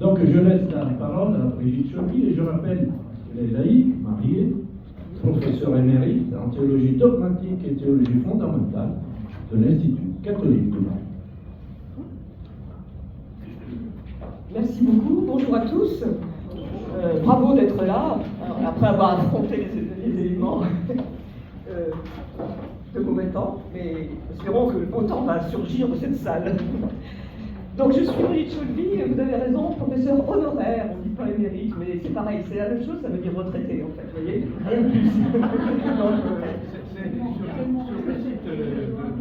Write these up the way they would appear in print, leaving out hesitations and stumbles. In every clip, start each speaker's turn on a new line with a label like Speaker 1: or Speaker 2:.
Speaker 1: Donc je laisse la parole à Brigitte Cholby et je rappelle qu'elle est laïque, mariée, professeure émérite en théologie dogmatique et théologie fondamentale de l'Institut catholique de Londres.
Speaker 2: Merci beaucoup, bonjour à tous. Bravo d'être là, après avoir affronté les éléments de mauvais temps, mais espérons que le beau temps va surgir de cette salle. Donc je suis Brigitte Cholby, vous avez raison, professeur honoraire, on ne dit pas émérite, mais c'est pareil, c'est la même chose, ça veut dire retraité en fait, vous voyez, rien de plus. Donc,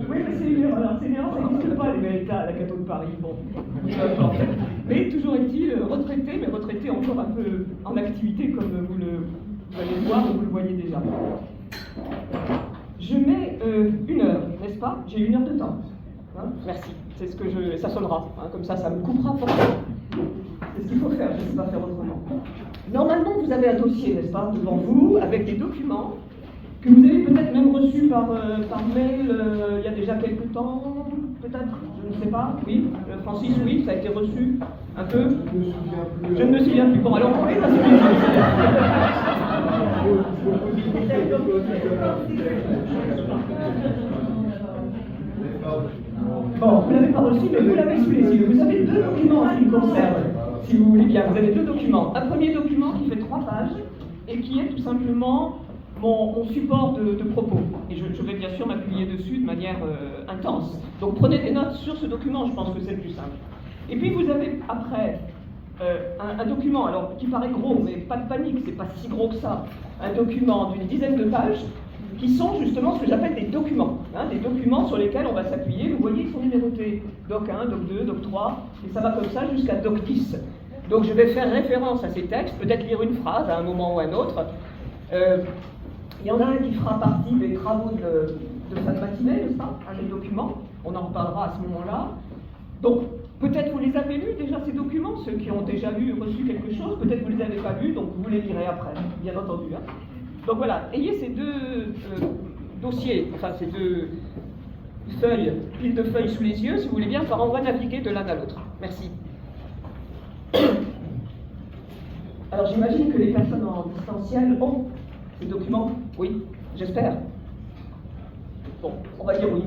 Speaker 2: oui, mais c'est une erreur, ça n'existe pas les méritats à la Catho de Paris, bon. Mais toujours est-il retraité, mais retraité encore un peu en activité comme vous allez le voir, vous le voyez déjà. Je mets 1 heure, n'est-ce pas? J'ai 1 heure de temps. Hein, merci, c'est ce que ça sonnera, hein, comme ça me coupera forcément. C'est ce qu'il faut faire, je ne sais pas faire autrement. Normalement, vous avez un dossier, n'est-ce pas, devant vous, avec des documents que vous avez peut-être même reçus par mail il y a déjà quelques temps, peut-être, je ne sais pas, oui, Francis, oui, ça a été reçu un peu. Je ne me souviens plus. Bon, alors on va Bon, vous ne l'avez pas reçu, mais vous l'avez sous les yeux. Vous avez 2 documents en ce qui me concerne, si vous voulez bien. Vous avez 2 documents. Un premier document qui fait 3 pages et qui est tout simplement mon support de propos. Et je vais bien sûr m'appuyer dessus de manière intense. Donc prenez des notes sur ce document, je pense que c'est le plus simple. Et puis vous avez après un document, alors qui paraît gros, mais pas de panique, c'est pas si gros que ça. Un document d'une dizaine de pages qui sont justement ce que j'appelle des documents. Hein, des documents sur lesquels on va s'appuyer. Vous voyez, ils sont numérotés. Doc 1, Doc 2, Doc 3, et ça va comme ça jusqu'à Doc 10. Donc je vais faire référence à ces textes, peut-être lire une phrase à un moment ou à un autre. Il y en a un qui fera partie des travaux de fin de matinée, n'est-ce pas? Un des documents. On en reparlera à ce moment-là. Donc, peut-être vous les avez lus déjà, ces documents, ceux qui ont déjà reçu quelque chose, peut-être vous ne les avez pas lus, donc vous les lirez après, bien entendu. Hein. Donc voilà, ayez ces 2 dossiers, enfin ces 2 feuilles, piles de feuilles sous les yeux, si vous voulez bien, car on va naviguer de l'un à l'autre. Merci. Alors j'imagine que les personnes en distanciel ont ces documents. Oui, j'espère. Bon, on va dire oui.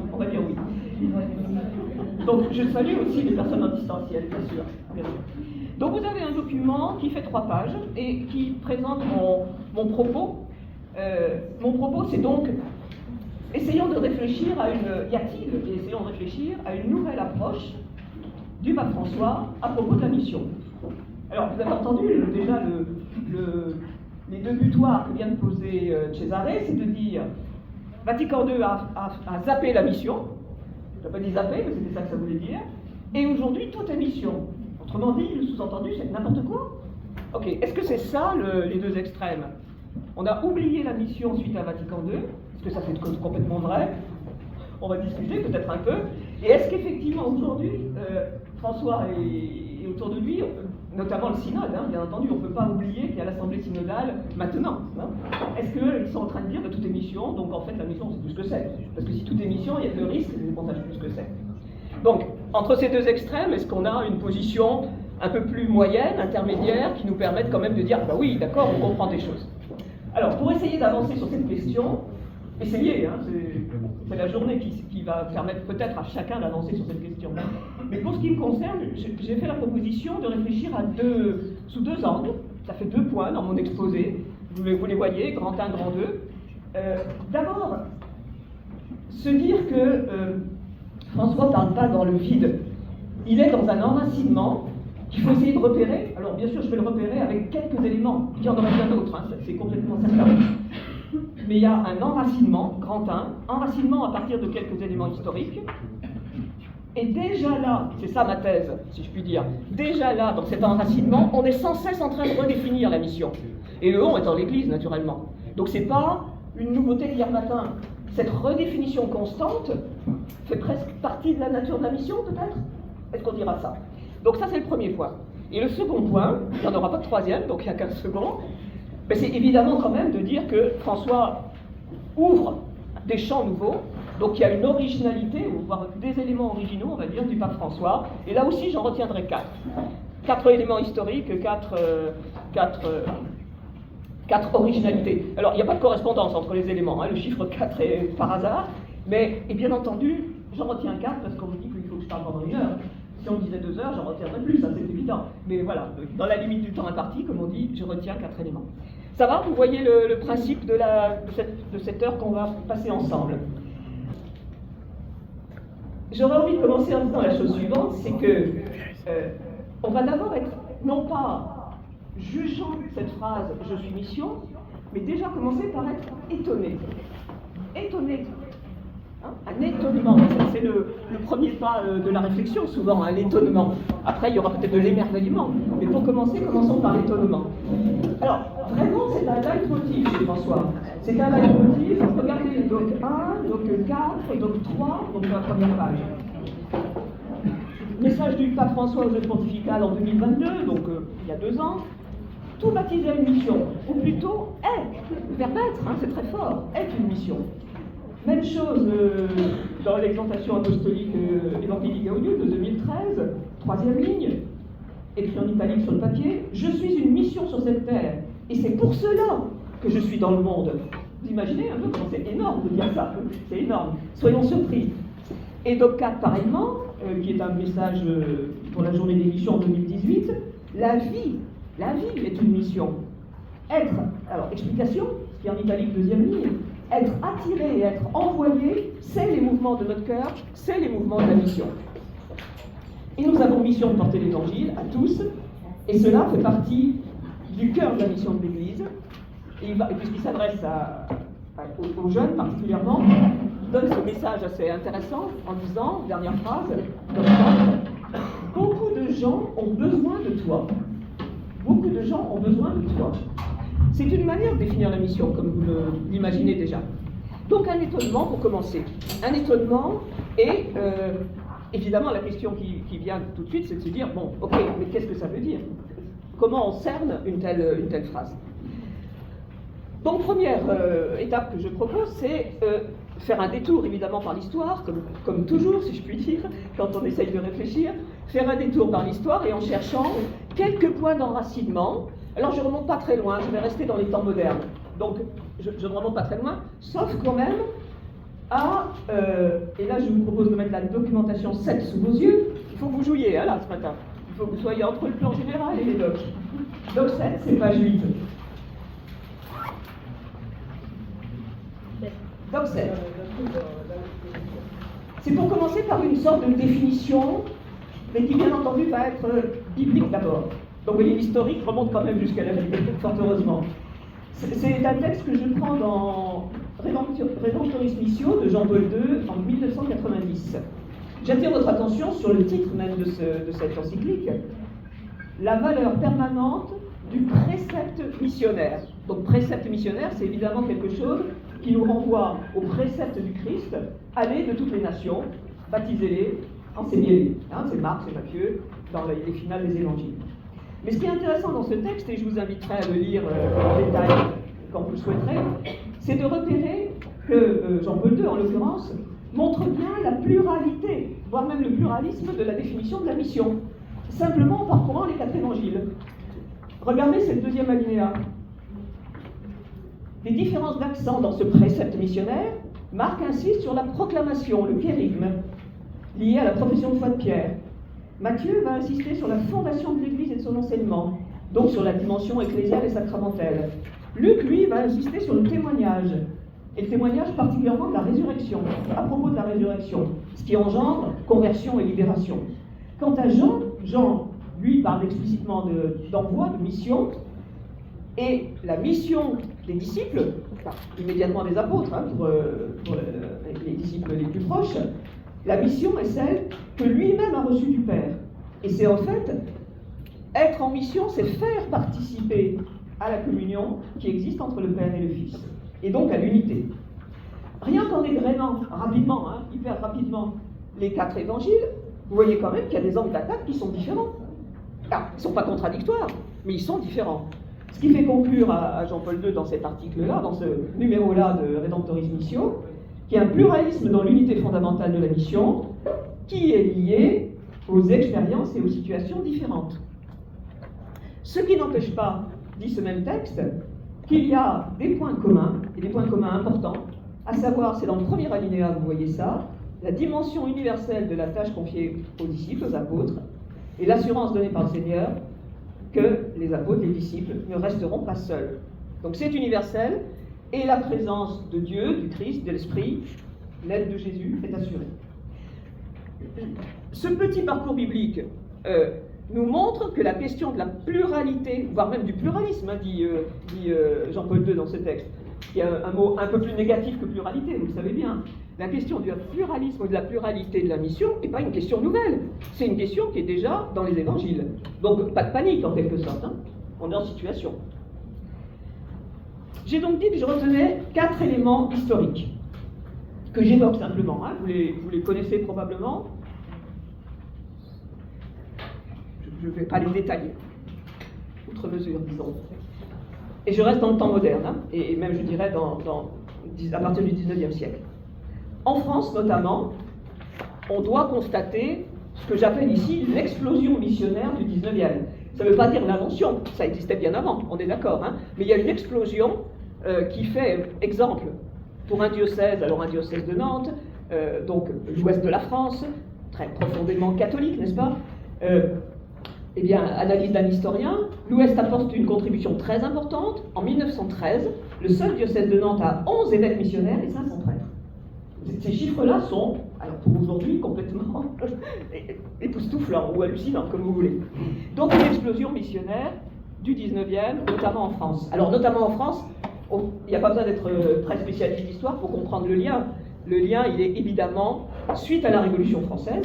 Speaker 2: Donc je salue aussi les personnes en distanciel, bien sûr. Donc vous avez un document qui fait 3 pages et qui présente mon propos. Mon propos, c'est donc, essayons de réfléchir essayons de réfléchir à une nouvelle approche du pape François à propos de la mission. Alors, vous avez entendu déjà les 2 butoirs que vient de poser Cesare, c'est de dire Vatican II a zappé la mission. Je n'ai pas dit zapper, mais c'était ça que ça voulait dire. Et aujourd'hui, tout est mission. Autrement dit, le sous-entendu, c'est n'importe quoi. Ok, est-ce que c'est ça les 2 extrêmes? On a oublié la mission suite à Vatican II. Est-ce que ça c'est complètement vrai? On va discuter peut-être un peu. Et est-ce qu'effectivement aujourd'hui, François et autour de lui, notamment le synode, hein, bien entendu, on ne peut pas oublier qu'il y a l'assemblée synodale maintenant. Hein. Est-ce qu'ils sont en train de dire que tout est mission, donc en fait la mission c'est plus ce que c'est? Parce que si tout est mission, il y a le risque qu'on sache plus ce que c'est. Donc, entre ces 2 extrêmes, est-ce qu'on a une position un peu plus moyenne, intermédiaire, qui nous permette quand même de dire, bah oui, d'accord, on comprend des choses. Alors, pour essayer d'avancer sur cette question, essayez, hein, c'est la journée qui va permettre peut-être à chacun d'avancer sur cette question. Mais pour ce qui me concerne, j'ai fait la proposition de réfléchir sous 2 angles. Ça fait 2 points dans mon exposé. Vous les voyez, grand 1, grand 2. D'abord, se dire que François ne parle pas dans le vide. Il est dans un enracinement qu'il faut essayer de repérer. Alors bien sûr, je vais le repérer avec quelques éléments. Il y en aurait bien d'autres, hein, c'est complètement certain. Mais il y a un enracinement, grand 1, enracinement à partir de quelques éléments historiques. Et déjà là, c'est ça ma thèse, si je puis dire, déjà là, dans cet enracinement, on est sans cesse en train de redéfinir la mission. Et le on étant l'Église, naturellement. Donc c'est pas une nouveauté d'hier matin. Cette redéfinition constante fait presque partie de la nature de la mission, peut-être? Est-ce qu'on dira ça? Donc ça, c'est le premier point. Et le second point, il n'y en aura pas de troisième, donc il n'y a qu'un second, mais c'est évidemment quand même de dire que François ouvre des champs nouveaux, donc il y a une originalité, voire des éléments originaux, on va dire, du pape François, et là aussi j'en retiendrai 4. 4 éléments historiques, 4 originalités. Alors, il n'y a pas de correspondance entre les éléments, hein, le chiffre 4 est par hasard, mais, et bien entendu, j'en retiens 4 parce qu'on me dit qu'il faut que je parle pendant 1 heure. Si on disait 2 heures, j'en retiendrais plus, ça c'est évident. Mais voilà, dans la limite du temps imparti, comme on dit, je retiens 4 éléments. Ça va, vous voyez le principe de cette heure qu'on va passer ensemble. J'aurais envie de commencer en disant la chose suivante, c'est que on va d'abord être, non pas jugeant cette phrase « je suis mission », mais déjà commencer par être étonné. Étonné. Hein, un étonnement, c'est le premier pas de la réflexion souvent, hein, l'étonnement. Après, il y aura peut-être de l'émerveillement, mais pour commencer, commençons par l'étonnement. Alors, vraiment, c'est un leitmotiv chez François. C'est un leitmotiv, regardez, donc 1, donc 4, donc 3, donc la première page. Message du pape François aux Jeux pontificales en 2022, donc il y a 2 ans. Tout baptiser une mission, ou plutôt est, le verbe être, hein, c'est très fort, est une mission. Même chose dans l'exhortation apostolique Evangelii Gaudium de 2013, 3e ligne, écrit en italique sur le papier, « Je suis une mission sur cette terre, et c'est pour cela que je suis dans le monde. » Vous imaginez un peu comment c'est énorme de dire ça, c'est énorme, soyons surpris. Et donc 4 pareillement, qui est un message pour la journée des missions en 2018, la vie est une mission. Être, alors explication, ce qui est en italique 2e ligne, être attiré et être envoyé, c'est les mouvements de notre cœur, c'est les mouvements de la mission. Et nous avons mission de porter l'évangile à tous, et cela fait partie du cœur de la mission de l'Église. Et puisqu'il s'adresse aux jeunes particulièrement, il donne ce message assez intéressant en disant, dernière phrase, beaucoup de gens ont besoin de toi. Beaucoup de gens ont besoin de toi. C'est une manière de définir la mission, comme vous l'imaginez déjà. Donc un étonnement pour commencer. Un étonnement et évidemment la question qui vient tout de suite, c'est de se dire, bon, ok, mais qu'est-ce que ça veut dire? Comment on cerne une telle phrase? Donc première étape que je propose, c'est faire un détour évidemment par l'histoire, comme toujours si je puis dire, quand on essaye de réfléchir, faire un détour par l'histoire et en cherchant quelques points d'enracinement. Alors je ne remonte pas très loin, je vais rester dans les temps modernes. Donc je ne remonte pas très loin, sauf quand même à, et là je vous propose de mettre la documentation 7 sous vos yeux, il faut que vous jouiez hein, là ce matin, il faut que vous soyez entre le plan général et les docs. Doc 7, c'est page 8. Doc 7. C'est pour commencer par une sorte de définition, mais qui bien entendu va être biblique d'abord. Donc vous voyez, l'historique remonte quand même jusqu'à la Bible, fort heureusement. C'est un texte que je prends dans Redemptoris Missio de Jean-Paul II en 1990. J'attire votre attention sur le titre même de cette encyclique, la valeur permanente du précepte missionnaire. Donc précepte missionnaire, c'est évidemment quelque chose qui nous renvoie au précepte du Christ, allez de toutes les nations, baptisez-les, enseignez-les. Hein, c'est Marc, c'est Matthieu, dans les finales des évangiles. Mais ce qui est intéressant dans ce texte, et je vous inviterai à le lire en détail quand vous le souhaiterez, c'est de repérer que Jean-Paul II, en l'occurrence, montre bien la pluralité, voire même le pluralisme de la définition de la mission, simplement en parcourant les 4 évangiles. Regardez cette 2e alinéa. Les différences d'accent dans ce précepte missionnaire, Marc insiste sur la proclamation, le kérygme, lié à la profession de foi de Pierre. Matthieu va insister sur la fondation de l'Église et de son enseignement, donc sur la dimension ecclésiale et sacramentelle. Luc, lui, va insister sur le témoignage, et le témoignage particulièrement de la résurrection, à propos de la résurrection, ce qui engendre conversion et libération. Quant à Jean, lui, parle explicitement d'envoi, de mission, et la mission des disciples, enfin, immédiatement des apôtres, hein, pour les disciples les plus proches, la mission est celle que lui-même a reçue du Père. Et c'est en fait, être en mission, c'est faire participer à la communion qui existe entre le Père et le Fils, et donc à l'unité. Rien qu'en égrenant rapidement, hein, hyper rapidement, les 4 évangiles, vous voyez quand même qu'il y a des angles d'attaque qui sont différents. Alors, ils ne sont pas contradictoires, mais ils sont différents. Ce qui fait conclure à Jean-Paul II dans cet article-là, dans ce numéro-là de Redemptoris Missio, qu'il y a un pluralisme dans l'unité fondamentale de la mission, qui est lié aux expériences et aux situations différentes. Ce qui n'empêche pas, dit ce même texte, qu'il y a des points communs, et des points communs importants, à savoir, c'est dans le premier alinéa, vous voyez ça, la dimension universelle de la tâche confiée aux disciples, aux apôtres, et l'assurance donnée par le Seigneur que les apôtres, les disciples, ne resteront pas seuls. Donc c'est universel, et la présence de Dieu, du Christ, de l'Esprit, l'aide de Jésus est assurée. Ce petit parcours biblique nous montre que la question de la pluralité, voire même du pluralisme, dit Jean-Paul II dans ce texte, qui est un mot un peu plus négatif que pluralité, vous le savez bien. La question du pluralisme ou de la pluralité de la mission n'est pas une question nouvelle. C'est une question qui est déjà dans les évangiles. Donc pas de panique en quelque sorte, hein. On est en situation. J'ai donc dit que je retenais 4 éléments historiques, que j'évoque simplement, hein. Vous les connaissez probablement. Je ne vais pas les détailler, outre mesure, disons. Et je reste dans le temps moderne, hein, et même je dirais à partir du 19e siècle. En France notamment, on doit constater ce que j'appelle ici l'explosion missionnaire du 19e. Ça ne veut pas dire l'invention, ça existait bien avant, on est d'accord, hein, mais il y a une explosion qui fait exemple pour un diocèse de Nantes, donc l'ouest de la France, très profondément catholique, n'est-ce pas? Eh bien, analyse d'un historien, l'Ouest apporte une contribution très importante. En 1913, le seul diocèse de Nantes a 11 évêques missionnaires et 500 prêtres. Ces chiffres-là sont, alors pour aujourd'hui, complètement époustouflants ou hallucinants, comme vous voulez. Donc une explosion missionnaire du 19e, notamment en France. Alors notamment en France, il n'y a pas besoin d'être très spécialiste d'histoire pour comprendre le lien. Le lien, il est évidemment suite à la Révolution française,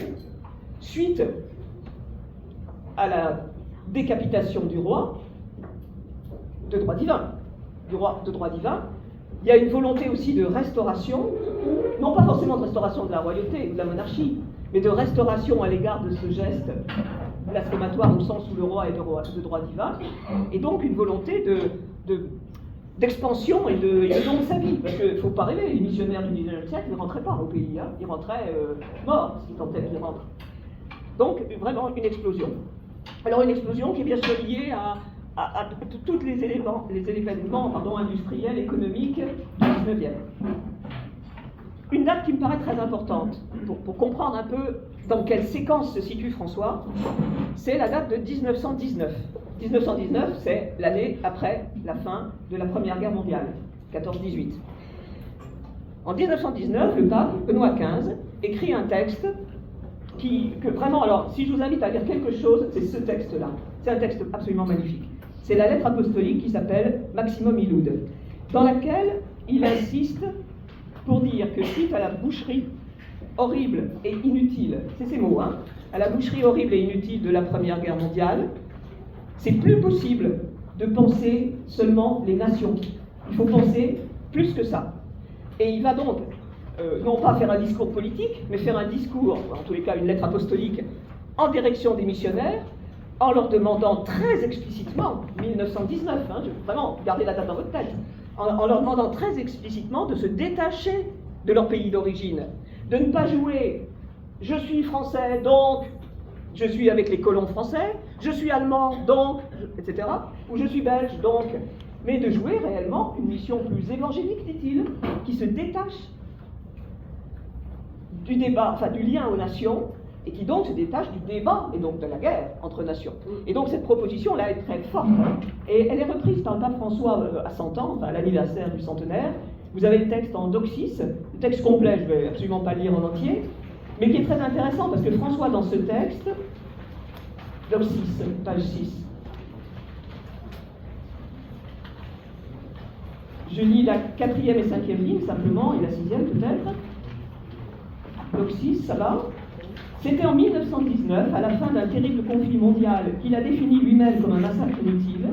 Speaker 2: suite à la décapitation du roi de droit divin, il y a une volonté aussi de restauration, non pas forcément de restauration de la royauté ou de la monarchie, mais de restauration à l'égard de ce geste blasphématoire au sens où le roi est de droit divin, et donc une volonté d'expansion et de don de sa vie, parce qu'il ne faut pas rêver, les missionnaires du 19e siècle ne rentraient pas au pays, hein. Ils rentraient morts, s'ils tentaient qu'ils rentrent. Donc vraiment une explosion. Alors une explosion qui est bien sûr liée à tous les événements industriels, économiques du 19e. Une date qui me paraît très importante pour comprendre un peu dans quelle séquence se situe François, c'est la date de 1919. 1919, c'est l'année après la fin de la Première Guerre mondiale, 14-18. En 1919, le pape Benoît XV écrit un texte que vraiment, alors, si je vous invite à lire quelque chose, c'est ce texte-là. C'est un texte absolument magnifique. C'est la lettre apostolique qui s'appelle Maximum Illud, dans laquelle il insiste pour dire que suite à la boucherie horrible et inutile, c'est ces mots, hein, à la boucherie horrible et inutile de la Première Guerre mondiale, c'est plus possible de penser seulement les nations. Il faut penser plus que ça. Et il va donc non pas faire un discours politique, mais faire un discours, en tous les cas une lettre apostolique, en direction des missionnaires, en leur demandant très explicitement, 1919, hein, vraiment, gardez la date dans votre tête, en leur demandant très explicitement de se détacher de leur pays d'origine, de ne pas jouer « je suis français, donc je suis avec les colons français, je suis allemand, donc, etc. » ou « je suis belge, donc », mais de jouer réellement une mission plus évangélique, dit-il, qui se détache du débat, enfin du lien aux nations, et qui donc se détache du débat, et donc de la guerre entre nations. Et donc cette proposition-là est très forte, hein, et elle est reprise par le pape François à 100 ans, enfin à l'anniversaire du centenaire. Vous avez le texte en Doxis, le texte complet, je ne vais absolument pas le lire en entier, mais qui est très intéressant, parce que François, dans ce texte, Doxis, page 6, je lis la 4e et 5e ligne, simplement, et la 6e peut-être. Doxis, ça va. C'était en 1919, à la fin d'un terrible conflit mondial qu'il a défini lui-même comme un massacre inutile,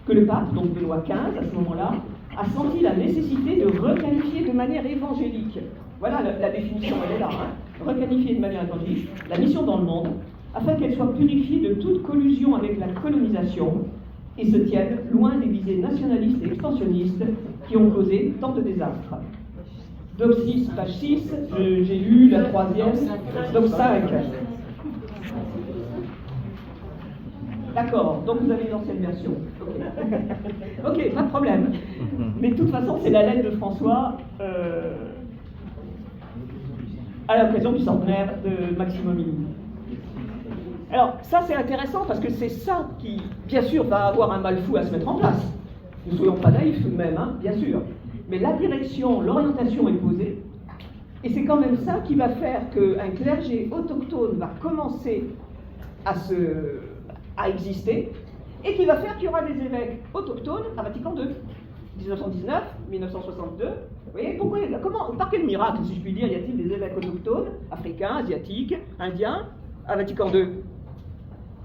Speaker 2: que le pape, donc Benoît XV, à ce moment-là, a senti la nécessité de requalifier de manière évangélique, voilà la définition, elle est là, hein, requalifier de manière évangélique la mission dans le monde, afin qu'elle soit purifiée de toute collusion avec la colonisation et se tienne loin des visées nationalistes et expansionnistes qui ont causé tant de désastres. Doc 6, page 6, j'ai lu la 3e, Doc 5. D'accord, donc vous avez l'ancienne version. Ok, pas de problème. Mais de toute façon, c'est la lettre de François à l'occasion du centenaire de Maximum Mini. Alors, ça c'est intéressant parce que c'est ça qui, bien sûr, va avoir un mal fou à se mettre en place. Ne soyons pas naïfs tout de même, hein, bien sûr. Mais la direction, l'orientation est posée. Et c'est quand même ça qui va faire qu'un clergé autochtone va commencer à exister et qui va faire qu'il y aura des évêques autochtones à Vatican II. 1919, 1962. Vous voyez, par quel miracle, si je puis dire, y a-t-il des évêques autochtones, africains, asiatiques, indiens, à Vatican II?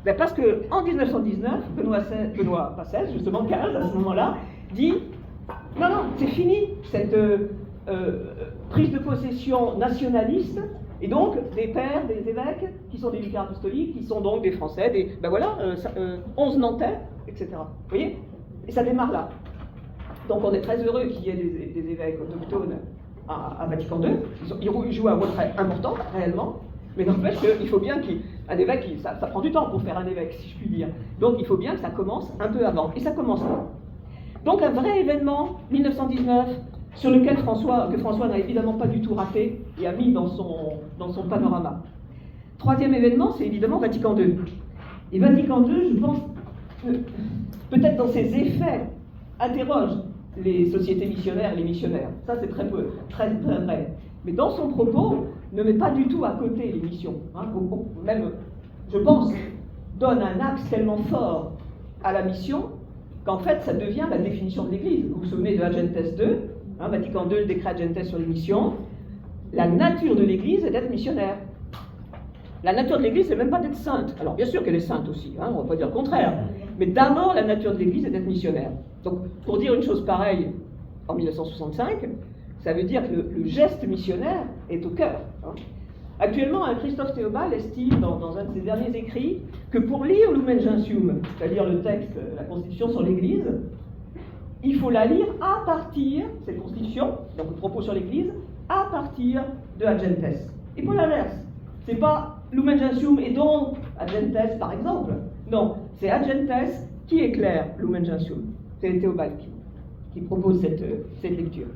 Speaker 2: Ben parce qu'en 1919, Benoît, pas 16, justement 15 à ce moment-là, dit non, c'est fini cette prise de possession nationaliste, et donc des pères, des évêques, qui sont des vicars apostoliques, qui sont donc des Français, 11 Nantais, etc. Vous voyez? Et ça démarre là. Donc on est très heureux qu'il y ait des évêques autochtones à Vatican II. Ils jouent un rôle très important, réellement, mais n'empêche qu'il faut bien qu'un évêque, ça prend du temps pour faire un évêque, si je puis dire. Donc il faut bien que ça commence un peu avant, et ça commence là. Donc un vrai événement, 1919, sur lequel François n'a évidemment pas du tout raté et a mis dans son panorama. Troisième événement, c'est évidemment Vatican II. Et Vatican II, je pense, peut-être dans ses effets, interroge les sociétés missionnaires et les missionnaires. Ça, c'est très vrai. Mais dans son propos, ne met pas du tout à côté les missions. Hein, même, je pense, donne un axe tellement fort à la mission qu'en fait, ça devient la définition de l'Église. Vous vous souvenez de Agentes II, hein, Vatican II, le décret Agentes sur les missions. La nature de l'Église est d'être missionnaire. La nature de l'Église, c'est même pas d'être sainte. Alors, bien sûr qu'elle est sainte aussi, hein, on ne va pas dire le contraire. Mais d'abord, la nature de l'Église est d'être missionnaire. Donc, pour dire une chose pareille en 1965, ça veut dire que le geste missionnaire est au cœur. Hein. Actuellement, Christophe Théobald estime dans un de ses derniers écrits que pour lire Lumen Gentium, c'est-à-dire le texte, la Constitution sur l'Église, il faut la lire à partir, cette Constitution, donc le propos sur l'Église, à partir de Agentes. Et pas l'inverse. C'est pas Lumen Gentium et donc Agentes, par exemple. Non, c'est Agentes qui éclaire Lumen Gentium. C'est Théobald qui propose cette lecture.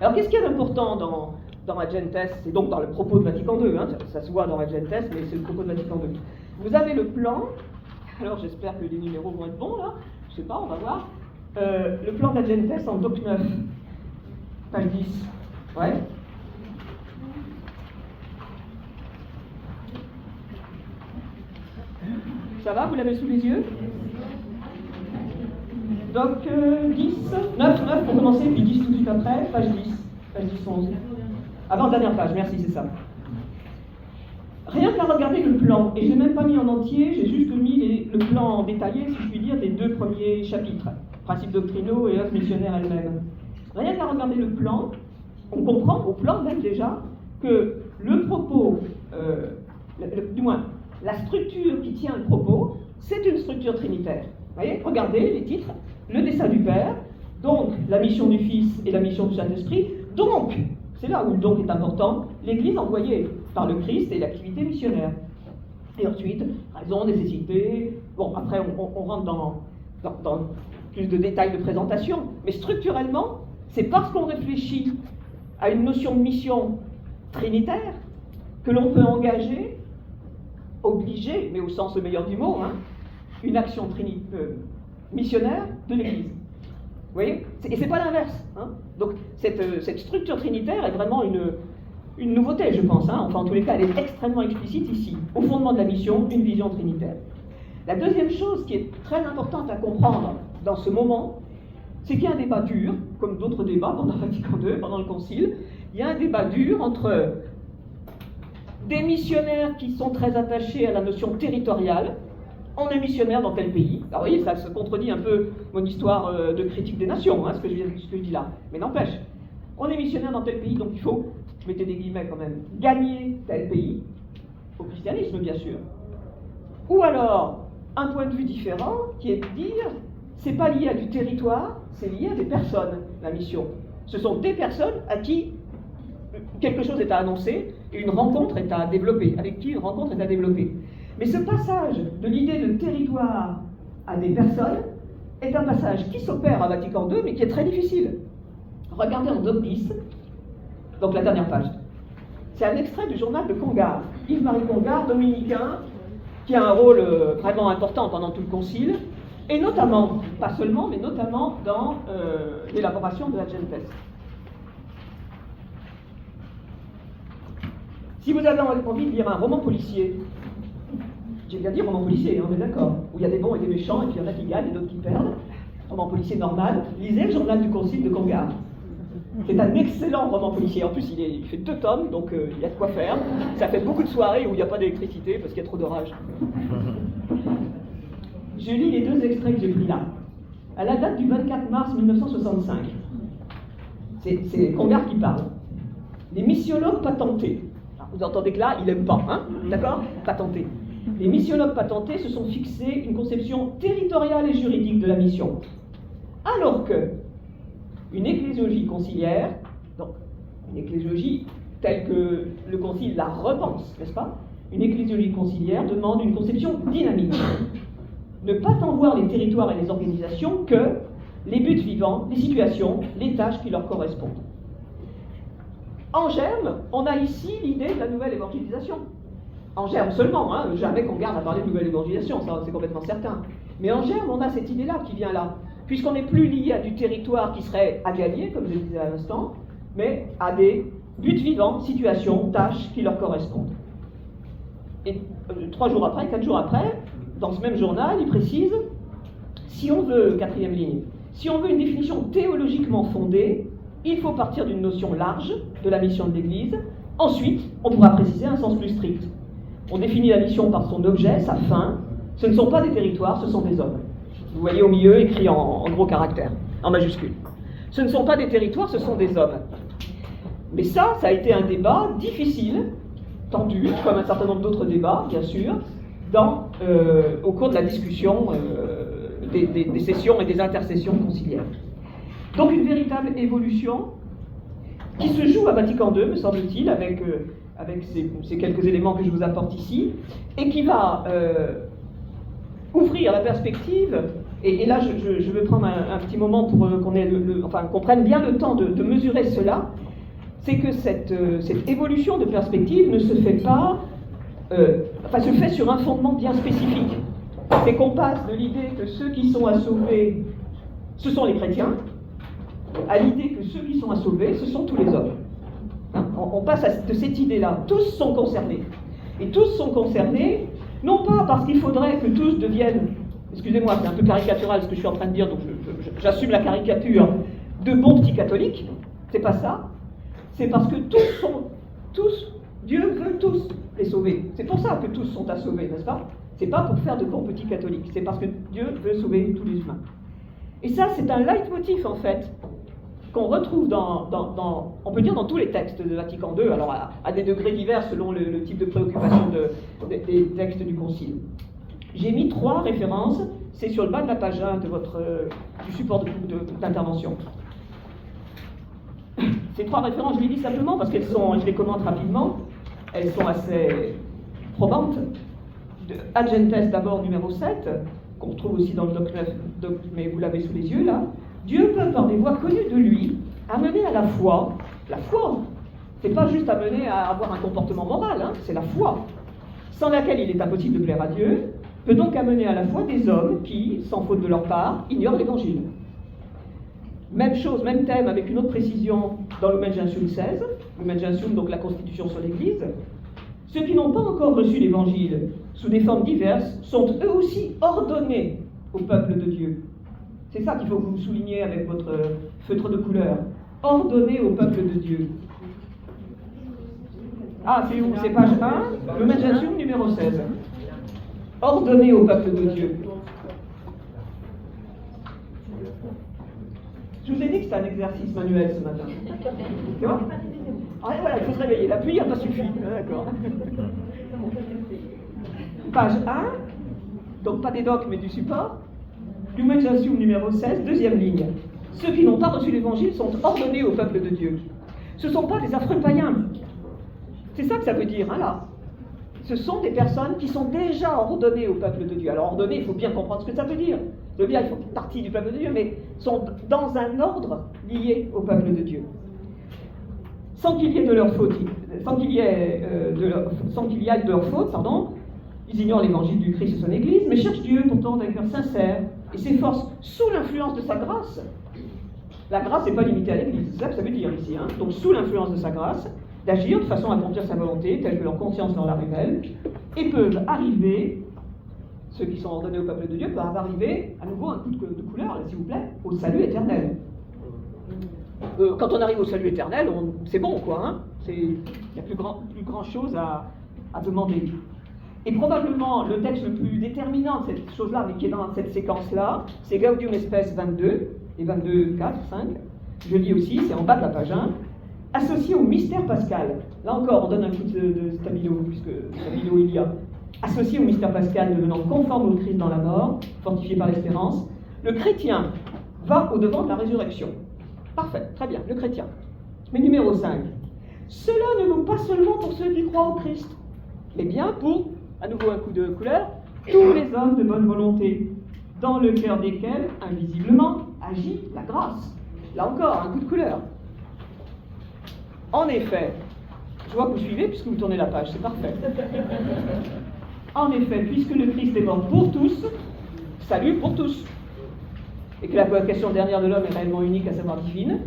Speaker 2: Alors, qu'est-ce qu'il y a d'important dans Agentes, et donc dans le propos de Vatican II, hein, ça se voit dans Agentes, mais c'est le propos de Vatican II. Vous avez le plan, alors j'espère que les numéros vont être bons là, je sais pas, on va voir. Le plan d'Agentes en doc 9, page 10. Ouais. Ça va, vous l'avez sous les yeux? Donc 9 pour commencer, puis 10 tout de suite après, page 10, 11. Avant-dernière page, merci, c'est ça. Rien qu'à regarder le plan, et je ne l'ai même pas mis en entier, j'ai juste mis le plan détaillé, si je puis dire, des 2 premiers chapitres, principes doctrinaux et œuvres missionnaires elles-mêmes. Rien qu'à regarder le plan, on comprend au plan même déjà que le propos, du moins la structure qui tient le propos, c'est une structure trinitaire. Vous voyez, regardez les titres, le dessein du Père, donc la mission du Fils et la mission du Saint-Esprit, donc, c'est là où le donc est important, l'Église envoyée par le Christ et l'activité missionnaire. Et ensuite, raison, nécessité, bon, après on rentre dans plus de détails de présentation, mais structurellement, c'est parce qu'on réfléchit à une notion de mission trinitaire que l'on peut engager, obliger, mais au sens le meilleur du mot, hein, une action missionnaire de l'Église. Vous voyez? Et c'est pas l'inverse. Hein. Donc cette structure trinitaire est vraiment une nouveauté, je pense. Hein. Enfin, en tous les cas, elle est extrêmement explicite ici. Au fondement de la mission, une vision trinitaire. La deuxième chose qui est très importante à comprendre dans ce moment, c'est qu'il y a un débat dur, comme d'autres débats pendant Vatican II, pendant le Concile. Il y a un débat dur entre des missionnaires qui sont très attachés à la notion territoriale. On est missionnaire dans tel pays. Alors oui, ça se contredit un peu mon histoire de critique des nations, hein, ce que je dis là. Mais n'empêche, on est missionnaire dans tel pays, donc il faut, je mettais des guillemets quand même, gagner tel pays, au christianisme bien sûr. Ou alors, un point de vue différent, qui est de dire, c'est pas lié à du territoire, c'est lié à des personnes, la mission. Ce sont des personnes à qui quelque chose est à annoncer, et une rencontre est à développer, avec qui une rencontre est à développer. Mais ce passage de l'idée de territoire à des personnes est un passage qui s'opère à Vatican II, mais qui est très difficile. Regardez en Doctis, donc la dernière page. C'est un extrait du journal de Congar. Yves-Marie Congar, dominicain, qui a un rôle vraiment important pendant tout le concile, et notamment, pas seulement, mais notamment dans l'élaboration de la Gentes. Si vous avez envie de lire un roman policier, j'ai bien dit roman policier, on est d'accord, où il y a des bons et des méchants, et puis il y en a qui gagnent et d'autres qui perdent, roman policier normal, lisez le journal du concile de Congar. C'est un excellent roman policier. En plus, il fait 2 tomes, donc il y a de quoi faire. Ça fait beaucoup de soirées où il n'y a pas d'électricité parce qu'il y a trop d'orage. Je lis les 2 extraits que j'ai pris là. À la date du 24 mars 1965, c'est Congar qui parle. Les missiologues patentés. Alors, vous entendez que là, il n'aime pas, hein? D'accord? Patentés. Les missiologues patentés se sont fixés une conception territoriale et juridique de la mission. Alors que une ecclésiologie conciliaire, donc une ecclésiologie telle que le concile la repense, n'est-ce pas? Une ecclésiologie conciliaire demande une conception dynamique. Ne pas tant voir les territoires et les organisations que les buts vivants, les situations, les tâches qui leur correspondent. En germe, on a ici l'idée de la nouvelle évangélisation. En germe seulement, hein, jamais qu'on garde à parler de nouvelle évangélisation, ça c'est complètement certain. Mais en germe, on a cette idée-là qui vient là. Puisqu'on n'est plus lié à du territoire qui serait à gagner, comme je le disais à l'instant, mais à des buts vivants, situations, tâches qui leur correspondent. Et 3 jours après, 4 jours après, dans ce même journal, il précise, si on veut, 4e ligne, si on veut une définition théologiquement fondée, il faut partir d'une notion large de la mission de l'Église. Ensuite, on pourra préciser un sens plus strict. On définit la mission par son objet, sa fin. Ce ne sont pas des territoires, ce sont des hommes. Vous voyez au milieu, écrit en gros caractères, en majuscule. Ce ne sont pas des territoires, ce sont des hommes. Mais ça a été un débat difficile, tendu, comme un certain nombre d'autres débats, bien sûr, au cours de la discussion des sessions et des intercessions conciliaires. Donc une véritable évolution qui se joue à Vatican II, me semble-t-il, avec ces quelques éléments que je vous apporte ici, et qui va ouvrir la perspective, et là je veux prendre un petit moment pour qu'on prenne bien le temps de mesurer cela, c'est que cette évolution de perspective ne se fait pas, se fait sur un fondement bien spécifique. C'est qu'on passe de l'idée que ceux qui sont à sauver, ce sont les chrétiens, à l'idée que ceux qui sont à sauver, ce sont tous les hommes. On passe de cette idée-là. Tous sont concernés. Et tous sont concernés, non pas parce qu'il faudrait que tous deviennent, excusez-moi, c'est un peu caricatural ce que je suis en train de dire, donc j'assume la caricature, de bons petits catholiques. C'est pas ça. C'est parce que Dieu veut tous les sauver. C'est pour ça que tous sont à sauver, n'est-ce pas? C'est pas pour faire de bons petits catholiques. C'est parce que Dieu veut sauver tous les humains. Et ça, c'est un leitmotiv, en fait, qu'on retrouve on peut dire dans tous les textes de Vatican II, alors à des degrés divers selon le type de préoccupation des textes du Concile. J'ai mis 3 références, c'est sur le bas de la page 1 du support d'intervention. Ces 3 références, je les lis simplement parce je les commente rapidement, elles sont assez probantes. Ad Gentes d'abord, numéro 7, qu'on trouve aussi dans le Doc 9, mais vous l'avez sous les yeux là. Dieu peut, par des voies connues de lui, amener à la foi, c'est pas juste amener à avoir un comportement moral, hein, c'est la foi, sans laquelle il est impossible de plaire à Dieu, peut donc amener à la foi des hommes qui, sans faute de leur part, ignorent l'Évangile. Même chose, même thème, avec une autre précision dans Lumen Gentium 16, Lumen Gentium, donc la Constitution sur l'Église. Ceux qui n'ont pas encore reçu l'Évangile, sous des formes diverses, sont eux aussi ordonnés au peuple de Dieu. C'est ça qu'il faut que vous souligniez avec votre feutre de couleur. Ordonnés au peuple de Dieu. Ah, c'est où? C'est page 1, Lumen Gentium numéro 16. Ordonnés au peuple de Dieu. Je vous ai dit que c'était un exercice manuel ce matin. Tu vois? Ah, voilà, il faut se réveiller. La pluie n'a pas suffi. D'accord. Page 1, donc pas des docs mais du support. Lumen Gentium numéro 16, 2e ligne. Ceux qui n'ont pas reçu l'Évangile sont ordonnés au peuple de Dieu. Ce ne sont pas des affreux païens. C'est ça que ça veut dire, hein, là. ce sont des personnes qui sont déjà ordonnées au peuple de Dieu. Alors ordonnées, il faut bien comprendre ce que ça veut dire. Ça veut dire qu'ils font partie du peuple de Dieu, mais sont dans un ordre lié au peuple de Dieu. Sans qu'il y ait de leur faute, ils ignorent l'évangile du Christ et son Église, mais cherchent Dieu pourtant d'un cœur sincère et s'efforcent sous l'influence de sa grâce. La grâce n'est pas limitée à l'Église, c'est ça que ça veut dire ici. Donc sous l'influence de sa grâce, d'agir de façon à accomplir sa volonté, telle que leur conscience leur la révèle, et peuvent arriver, ceux qui sont ordonnés au peuple de Dieu, peuvent arriver, à nouveau un coup de couleur, là, s'il vous plaît, au salut éternel. Quand on arrive au salut éternel, c'est bon, quoi. Il n'y a plus grand chose à demander. Et probablement, le texte le plus déterminant de cette chose-là, mais qui est dans cette séquence-là, c'est Gaudium et Spes 22, et 22, 4, 5. Je lis aussi, c'est en bas de la page 1. Associé au mystère pascal. Là encore, on donne un coup de stabilo, puisque stabilo il y a. Associé au mystère pascal, devenant conforme au Christ dans la mort, fortifié par l'espérance, le chrétien va au-devant de la résurrection. Parfait, très bien, le chrétien. Mais numéro 5. Cela ne vaut pas seulement pour ceux qui croient au Christ, mais bien pour, à nouveau un coup de couleur, tous les hommes de bonne volonté, dans le cœur desquels, invisiblement, agit la grâce. Là encore, un coup de couleur. En effet, je vois que vous suivez puisque vous tournez la page, c'est parfait. En effet, puisque le Christ est mort pour tous, salut pour tous, et que la vocation dernière de l'homme est réellement unique, à savoir divine,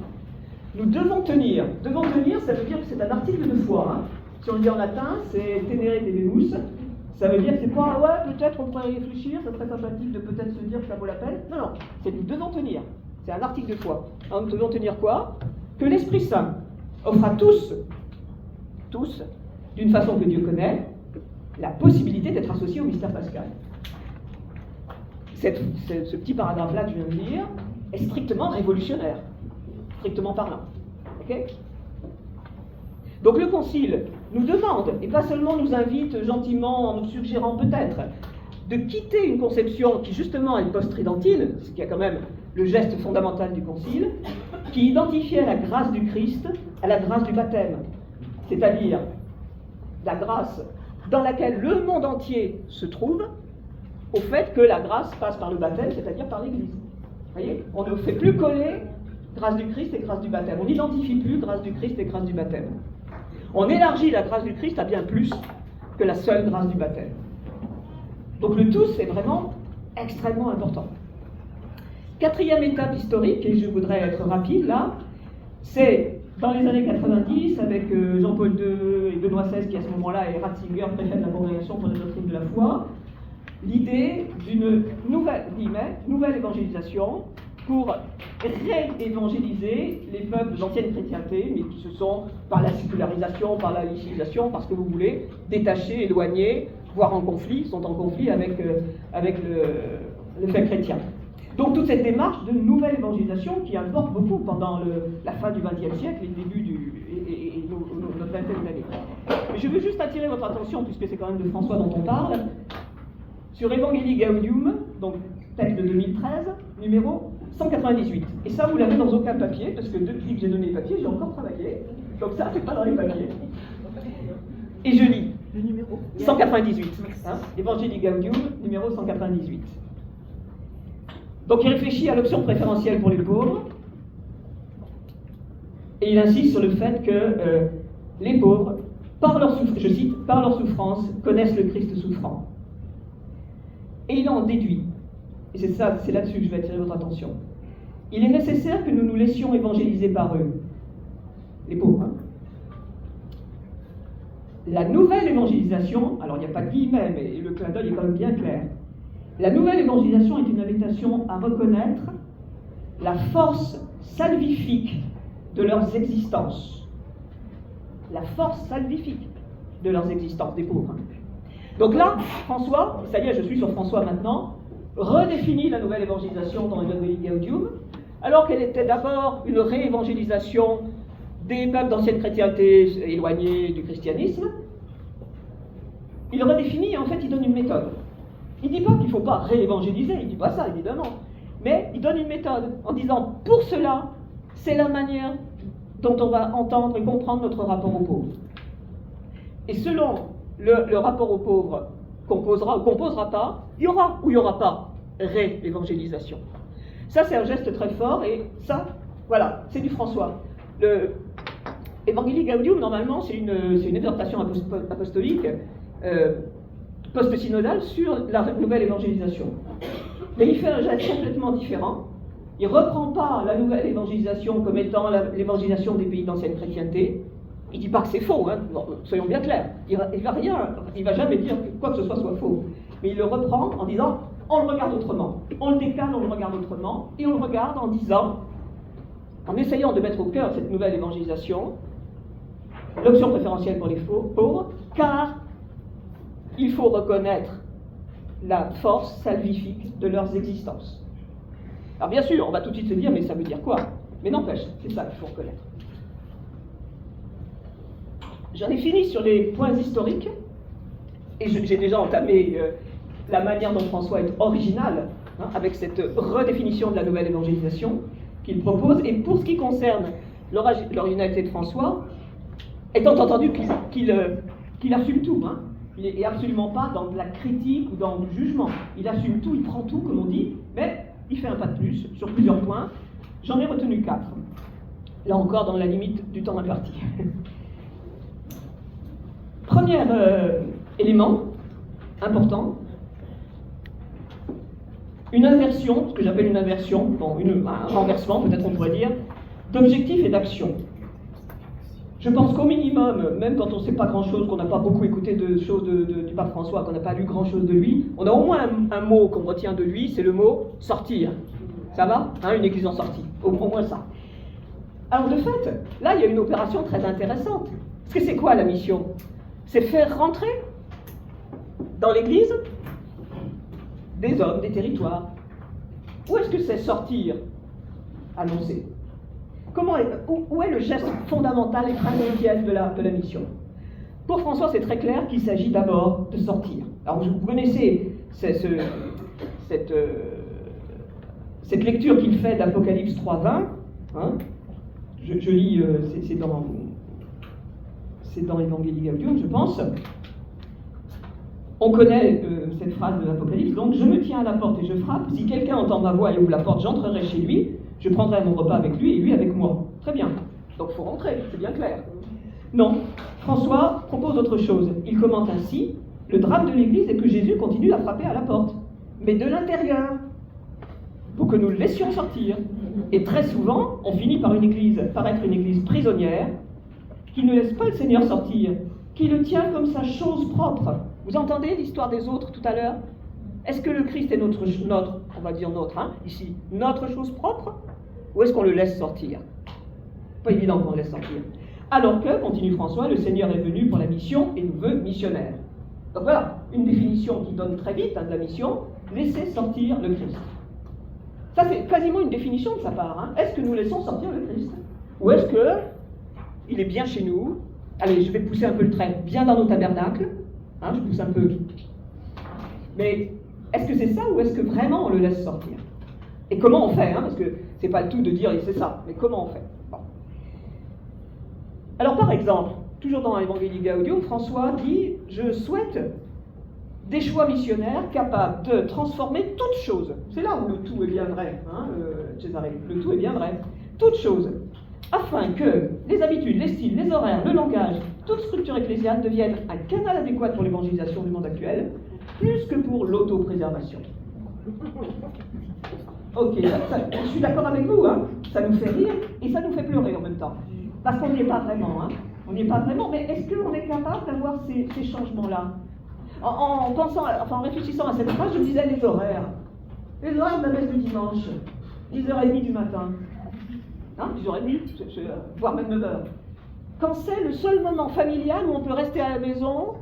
Speaker 2: nous devons tenir. Devons tenir, ça veut dire que c'est un article de foi. Si on le dit en latin, c'est tenere debemus. Ça veut dire que c'est pas, ouais, peut-être on pourrait y réfléchir, ça serait sympathique de peut-être se dire que ça vaut la peine. Non, non, c'est nous devons tenir. C'est un article de foi. Alors, nous devons tenir quoi? Que l'Esprit Saint offre à tous, d'une façon que Dieu connaît, la possibilité d'être associés au mystère pascal. Ce petit paragraphe-là que je viens de lire est strictement révolutionnaire, strictement parlant. Okay? Donc le Concile nous demande, et pas seulement nous invite gentiment en nous suggérant peut-être, de quitter une conception qui justement est post-tridentine, ce qui est quand même le geste fondamental du Concile, qui identifiait la grâce du Christ à la grâce du baptême, c'est-à-dire la grâce dans laquelle le monde entier se trouve, au fait que la grâce passe par le baptême, c'est-à-dire par l'Église. Vous voyez, on ne fait plus coller grâce du Christ et grâce du baptême. On n'identifie plus grâce du Christ et grâce du baptême. On élargit la grâce du Christ à bien plus que la seule grâce du baptême. Donc le tout, c'est vraiment extrêmement important. Quatrième étape historique, et je voudrais être rapide là, c'est dans les années 90, avec Jean-Paul II et Benoît XVI, qui à ce moment-là est Ratzinger, préfet de la Congrégation pour la doctrine de la foi, l'idée d'une nouvelle évangélisation pour réévangéliser les peuples d'ancienne chrétienté, mais qui se sont, par la sécularisation, par la laïcisation, parce que vous voulez, détachés, éloignés, voire en conflit, sont en conflit avec le fait chrétien. Donc toute cette démarche de nouvelle évangélisation qui importe beaucoup pendant la fin du XXe siècle et le début et notre vingtaine d'années. Mais je veux juste attirer votre attention, puisque c'est quand même de François dont on parle, sur Evangelii Gaudium, donc texte de 2013, numéro 198. Et ça, vous l'avez dans aucun papier, parce que depuis que j'ai donné les papiers, j'ai encore travaillé. Donc ça, c'est pas dans les papiers. Et je lis. Le numéro 198. Evangelii Gaudium, numéro 198. Donc il réfléchit à l'option préférentielle pour les pauvres, et il insiste sur le fait que les pauvres, je cite, par leur souffrance, connaissent le Christ souffrant. Et il en déduit, et c'est là-dessus que je vais attirer votre attention. Il est nécessaire que nous nous laissions évangéliser par eux, les pauvres. La nouvelle évangélisation, alors il n'y a pas de guillemets, mais le clin d'œil est quand même bien clair. La nouvelle évangélisation est une invitation à reconnaître la force salvifique de leurs existences. La force salvifique de leurs existences, des pauvres. Donc là, François, ça y est, je suis sur François maintenant, redéfinit la nouvelle évangélisation dans Evangelii Gaudium, alors qu'elle était d'abord une réévangélisation des peuples d'ancienne chrétienté éloignés du christianisme. Il redéfinit et en fait il donne une méthode. Il ne dit pas qu'il ne faut pas réévangéliser, il ne dit pas ça évidemment, mais il donne une méthode en disant pour cela, c'est la manière dont on va entendre et comprendre notre rapport aux pauvres. Et selon le rapport aux pauvres qu'on posera ou qu'on posera pas, il y aura ou il n'y aura pas réévangélisation. Ça, c'est un geste très fort, et ça, voilà, c'est du François. Le Evangelii Gaudium, normalement, c'est une exhortation apostolique post-synodale sur la nouvelle évangélisation. Mais il fait un geste complètement différent. Il ne reprend pas la nouvelle évangélisation comme étant l'évangélisation des pays d'ancienne chrétienté. Il ne dit pas que c'est faux, hein, soyons bien clairs. Il ne va jamais dire que quoi que ce soit faux. Mais il le reprend en disant, on le regarde autrement. On le décale, on le regarde autrement, et on le regarde en disant, en essayant de mettre au cœur de cette nouvelle évangélisation, l'option préférentielle pour les pauvres, car il faut reconnaître la force salvifique de leurs existences. Alors bien sûr, on va tout de suite se dire, mais ça veut dire quoi? Mais n'empêche, c'est ça qu'il faut reconnaître. J'en ai fini sur les points historiques, et j'ai déjà entamé la manière dont François est original, hein, avec cette redéfinition de la nouvelle évangélisation qu'il propose. Et pour ce qui concerne l'originalité de François, étant entendu qu'il assume tout, hein, il n'est absolument pas dans de la critique ou dans du jugement, il assume tout, il prend tout, comme on dit, mais il fait un pas de plus sur plusieurs points. J'en ai retenu 4, là encore dans la limite du temps imparti. Premier élément important, une inversion, ce que j'appelle une inversion, bon, un renversement peut-être on pourrait dire, d'objectif et d'action. Je pense qu'au minimum, même quand on ne sait pas grand-chose, qu'on n'a pas beaucoup écouté de choses du pape François, qu'on n'a pas lu grand-chose de lui, on a au moins un mot qu'on retient de lui, c'est le mot « sortir ». Ça va, hein, une église en sortie, au moins ça. Alors de fait, là il y a une opération très intéressante. Parce que c'est quoi la mission? C'est faire rentrer dans l'église des hommes, des territoires. Où est-ce que c'est sortir? Annoncer. Où est le geste fondamental et primordial de la mission? Pour François, c'est très clair qu'il s'agit d'abord de sortir. Alors vous connaissez cette lecture qu'il fait d'Apocalypse 3:20. Hein, je lis, c'est dans l'Evangelii Gaudium, je pense. On connaît cette phrase de l'Apocalypse, donc je me tiens à la porte et je frappe. Si quelqu'un entend ma voix et ouvre la porte, j'entrerai chez lui, je prendrai mon repas avec lui et lui avec moi. Très bien. Donc il faut rentrer, c'est bien clair. Non, François propose autre chose. Il commente ainsi, le drame de l'Église est que Jésus continue à frapper à la porte, mais de l'intérieur, pour que nous le laissions sortir. Et très souvent, on finit par être une Église prisonnière, qui ne laisse pas le Seigneur sortir, qui le tient comme sa chose propre. Vous entendez l'histoire des autres tout à l'heure? Est-ce que le Christ est notre, on va dire notre, hein, ici, notre chose propre? Ou est-ce qu'on le laisse sortir? Pas évident qu'on le laisse sortir. Alors que, continue François, le Seigneur est venu pour la mission et nous veut missionnaires. Donc voilà, une définition qui donne très vite, hein, de la mission, laisser sortir le Christ. Ça c'est quasiment une définition de sa part. Hein. Est-ce que nous laissons sortir le Christ? Ou est-ce que il est bien chez nous? Allez, je vais pousser un peu le trait, bien dans nos tabernacles. Hein, je pousse un peu. Mais est-ce que c'est ça ou est-ce que vraiment on le laisse sortir? Et comment on fait, hein, parce que c'est pas le tout de dire c'est ça, mais comment on fait? Bon. Alors par exemple, toujours dans l'Evangelii Gaudium, François dit « Je souhaite des choix missionnaires capables de transformer toute chose. » C'est là où le tout est bien vrai, hein, Césarée. Le tout est bien vrai. Toute chose. Afin que les habitudes, les styles, les horaires, le langage, toute structure ecclésiale deviennent un canal adéquat pour l'évangélisation du monde actuel, plus que pour l'autopréservation. Ok, je suis d'accord avec vous, hein. Ça nous fait rire et ça nous fait pleurer en même temps. Parce qu'on n'y est pas vraiment, hein. On n'y est pas vraiment, mais est-ce qu'on est capable d'avoir ces changements-là? En pensant, enfin en réfléchissant à cette phrase, je me disais les horaires. Les horaires de la messe du dimanche, 10h30 du matin. Hein, 10h30, voire même 9h. Quand c'est le seul moment familial où on peut rester à la maison,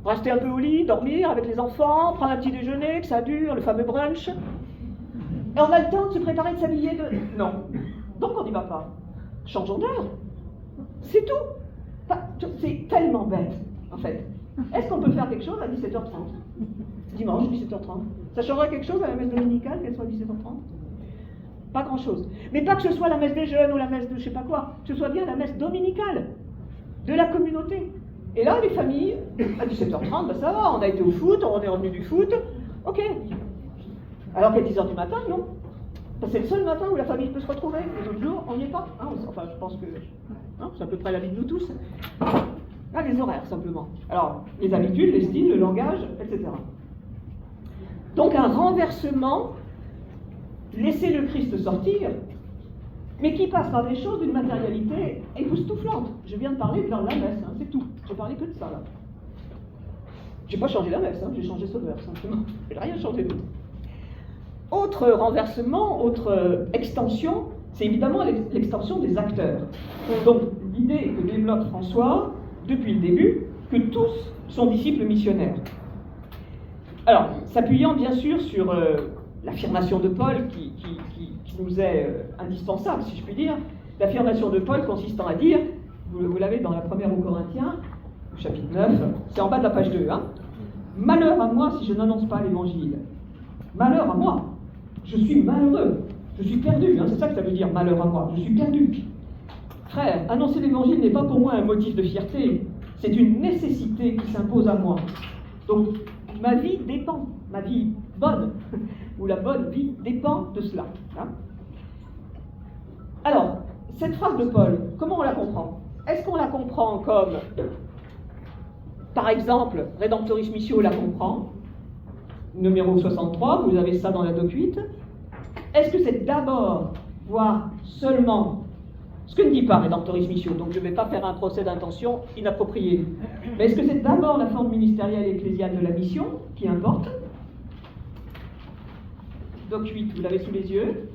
Speaker 2: rester un peu au lit, dormir avec les enfants, prendre un petit déjeuner, que ça dure, le fameux brunch. Et on a le temps de se préparer, de s'habiller, Non. Donc on n'y va pas. Changeons d'heure. C'est tout. Enfin, c'est tellement bête, en fait. Est-ce qu'on peut faire quelque chose à 17h30? Dimanche, 17h30. Ça changerait quelque chose à la messe dominicale, qu'elle soit à 17h30? Pas grand-chose. Mais pas que ce soit la messe des jeunes ou la messe de je sais pas quoi, que ce soit bien la messe dominicale de la communauté. Et là, les familles, à 17h30, ben ça va, on a été au foot, on est revenu du foot, ok. Alors qu'à 10h du matin, non. C'est le seul matin où la famille peut se retrouver. Les autres jours, on n'y est pas. Hein, enfin, je pense que c'est à peu près la vie de nous tous. Là, les horaires, simplement. Alors, les habitudes, les styles, le langage, etc. Donc, un renversement, laisser le Christ sortir, mais qui passe par des choses d'une matérialité époustouflante. Je viens de parler de la messe, c'est tout. J'ai parlé que de ça, là. J'ai pas changé la messe, j'ai changé Sauveur, simplement. J'ai rien changé d'autre. Autre renversement, autre extension, c'est évidemment l'extension des acteurs. Donc, l'idée que développe François, depuis le début, que tous sont disciples missionnaires. Alors, s'appuyant bien sûr sur l'affirmation de Paul qui nous est indispensable, si je puis dire, l'affirmation de Paul consistant à dire, vous l'avez dans la première aux Corinthiens, chapitre 9, c'est en bas de la page 2, malheur à moi si je n'annonce pas l'évangile. Malheur à moi. Je suis malheureux. Je suis perdu. C'est ça que ça veut dire, malheur à moi. Je suis perdu. Frère, annoncer l'évangile n'est pas pour moi un motif de fierté. C'est une nécessité qui s'impose à moi. Donc, ma vie dépend. Ma vie bonne, ou la bonne vie, dépend de cela. Alors, cette phrase de Paul, comment on la comprend? Est-ce qu'on la comprend comme, par exemple, Redemptoris Missio la comprend, numéro 63, vous avez ça dans la doc 8. Est-ce que c'est d'abord, voire seulement, ce que ne dit pas Redemptoris Missio, donc je ne vais pas faire un procès d'intention inapproprié, mais est-ce que c'est d'abord la forme ministérielle et ecclésiale de la mission qui importe? Doc 8, vous l'avez sous les yeux.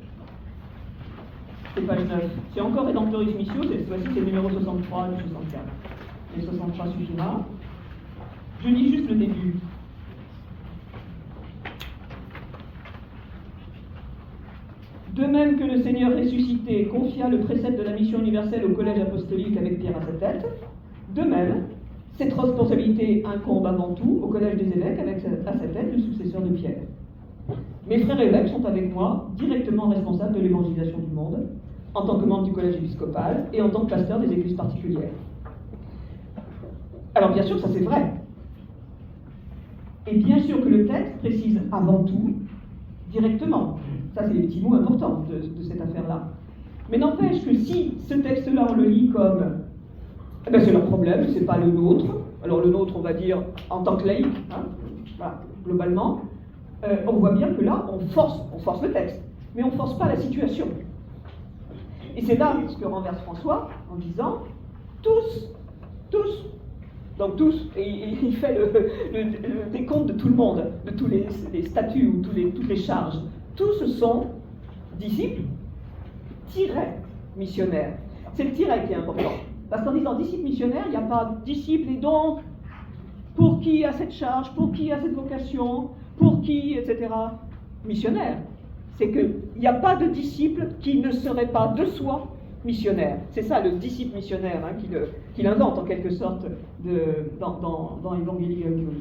Speaker 2: C'est page 9. C'est encore Redemptoris Missio, cette fois-ci c'est le numéro 63 du 64. Et 63 suffira. Je lis juste le début. De même que le Seigneur ressuscité confia le précepte de la mission universelle au collège apostolique avec Pierre à sa tête, de même, cette responsabilité incombe avant tout au collège des évêques avec à sa tête le successeur de Pierre. Mes frères évêques sont avec moi directement responsables de l'évangélisation du monde, en tant que membre du collège épiscopal et en tant que pasteur des églises particulières. Alors bien sûr, ça c'est vrai. Et bien sûr que le texte précise avant tout, directement. Ça, c'est les petits mots importants de cette affaire-là. Mais n'empêche que si ce texte-là, on le lit comme c'est leur problème, c'est pas le nôtre. Alors le nôtre, on va dire en tant que laïc, voilà, globalement, on voit bien que là, on force le texte, mais on ne force pas la situation. Et c'est là ce que renverse François en disant tous, donc tous, et il fait le décompte de tout le monde, de tous les statuts ou toutes les charges. Tous sont disciples, missionnaires. C'est le tiret qui est important. Parce qu'en disant disciple missionnaire, il n'y a pas disciple et donc pour qui a cette charge, pour qui a cette vocation, pour qui, etc. Missionnaire. C'est qu'il n'y a pas de disciple qui ne serait pas de soi missionnaire. C'est ça le disciple missionnaire qu'il invente en quelque sorte dans Evangelii Gaudium.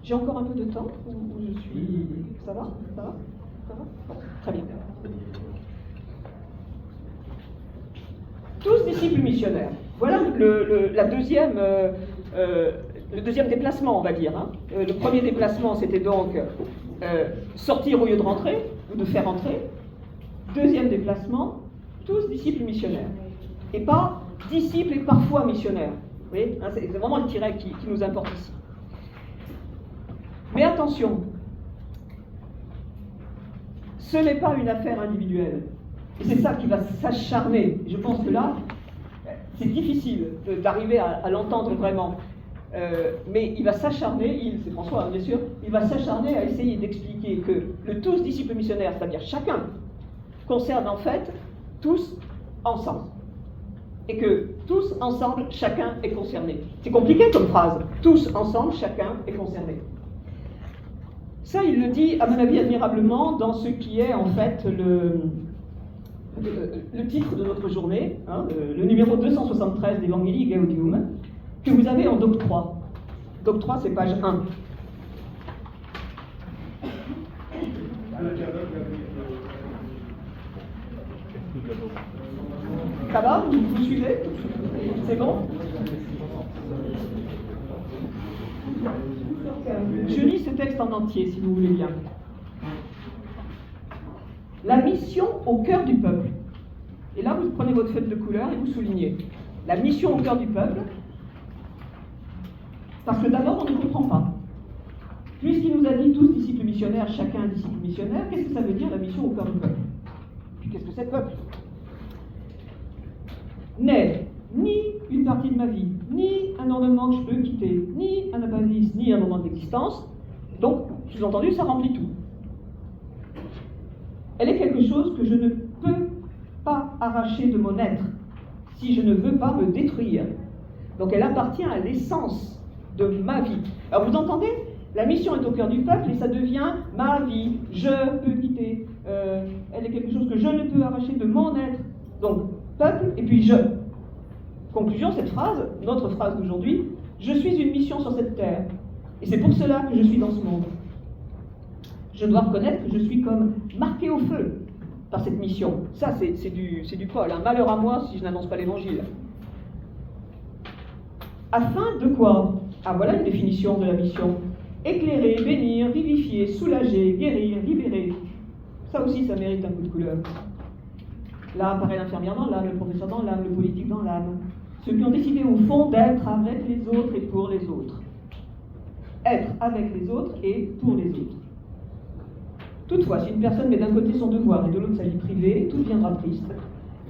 Speaker 2: J'ai encore un peu de temps ou je suis... Ça va? Bon, très bien. Tous disciples missionnaires. Voilà le deuxième déplacement, on va dire. Le premier déplacement, c'était donc sortir au lieu de rentrer, ou de faire entrer. Deuxième déplacement, tous disciples missionnaires. Et pas disciples et parfois missionnaires. Vous voyez, c'est vraiment le tiret qui nous importe ici. Mais attention, ce n'est pas une affaire individuelle. Et c'est ça qui va s'acharner. Je pense que là, c'est difficile d'arriver à l'entendre vraiment. Mais il va s'acharner, c'est François bien sûr, il va s'acharner à essayer d'expliquer que le tous disciples missionnaires, c'est-à-dire chacun, concerne en fait tous ensemble. Et que tous ensemble, chacun est concerné. C'est compliqué comme phrase. Tous ensemble, chacun est concerné. Ça, il le dit, à mon avis, admirablement dans ce qui est en fait le titre de notre journée, le numéro 273 d'Evangelii Gaudium, que vous avez en Doc 3. Doc 3, c'est page 1. Ça va? Vous suivez? C'est bon? Je lis ce texte en entier, si vous voulez bien. La mission au cœur du peuple. Et là, vous prenez votre feuille de couleur et vous soulignez. La mission au cœur du peuple, parce que d'abord, on ne comprend pas. Puisqu'il nous a dit tous disciples missionnaires, chacun disciple missionnaire, qu'est-ce que ça veut dire la mission au cœur du peuple? Puis qu'est-ce que c'est le peuple? N'est ni une partie de ma vie, ni un ornement que je peux quitter, ni un abavis, ni un moment d'existence. Donc, sous-entendu, ça remplit tout. Elle est quelque chose que je ne peux pas arracher de mon être si je ne veux pas me détruire. Donc elle appartient à l'essence de ma vie. Alors vous entendez? La mission est au cœur du peuple et ça devient ma vie, je peux quitter. Elle est quelque chose que je ne peux arracher de mon être. Donc, peuple et puis je. Conclusion, cette phrase, notre phrase d'aujourd'hui, je suis une mission sur cette terre. Et c'est pour cela que je suis dans ce monde. Je dois reconnaître que je suis comme marqué au feu par cette mission. Ça, c'est du Paul. Hein. Malheur à moi si je n'annonce pas l'évangile. Afin de quoi? Ah, voilà une définition de la mission. Éclairer, bénir, vivifier, soulager, guérir, libérer. Ça aussi, ça mérite un coup de couleur. Là apparaît l'infirmière dans l'âme, le professeur dans l'âme, le politique dans l'âme. Ceux qui ont décidé au fond d'être avec les autres et pour les autres. Être avec les autres et pour les autres. Toutefois, si une personne met d'un côté son devoir et de l'autre sa vie privée, tout deviendra triste.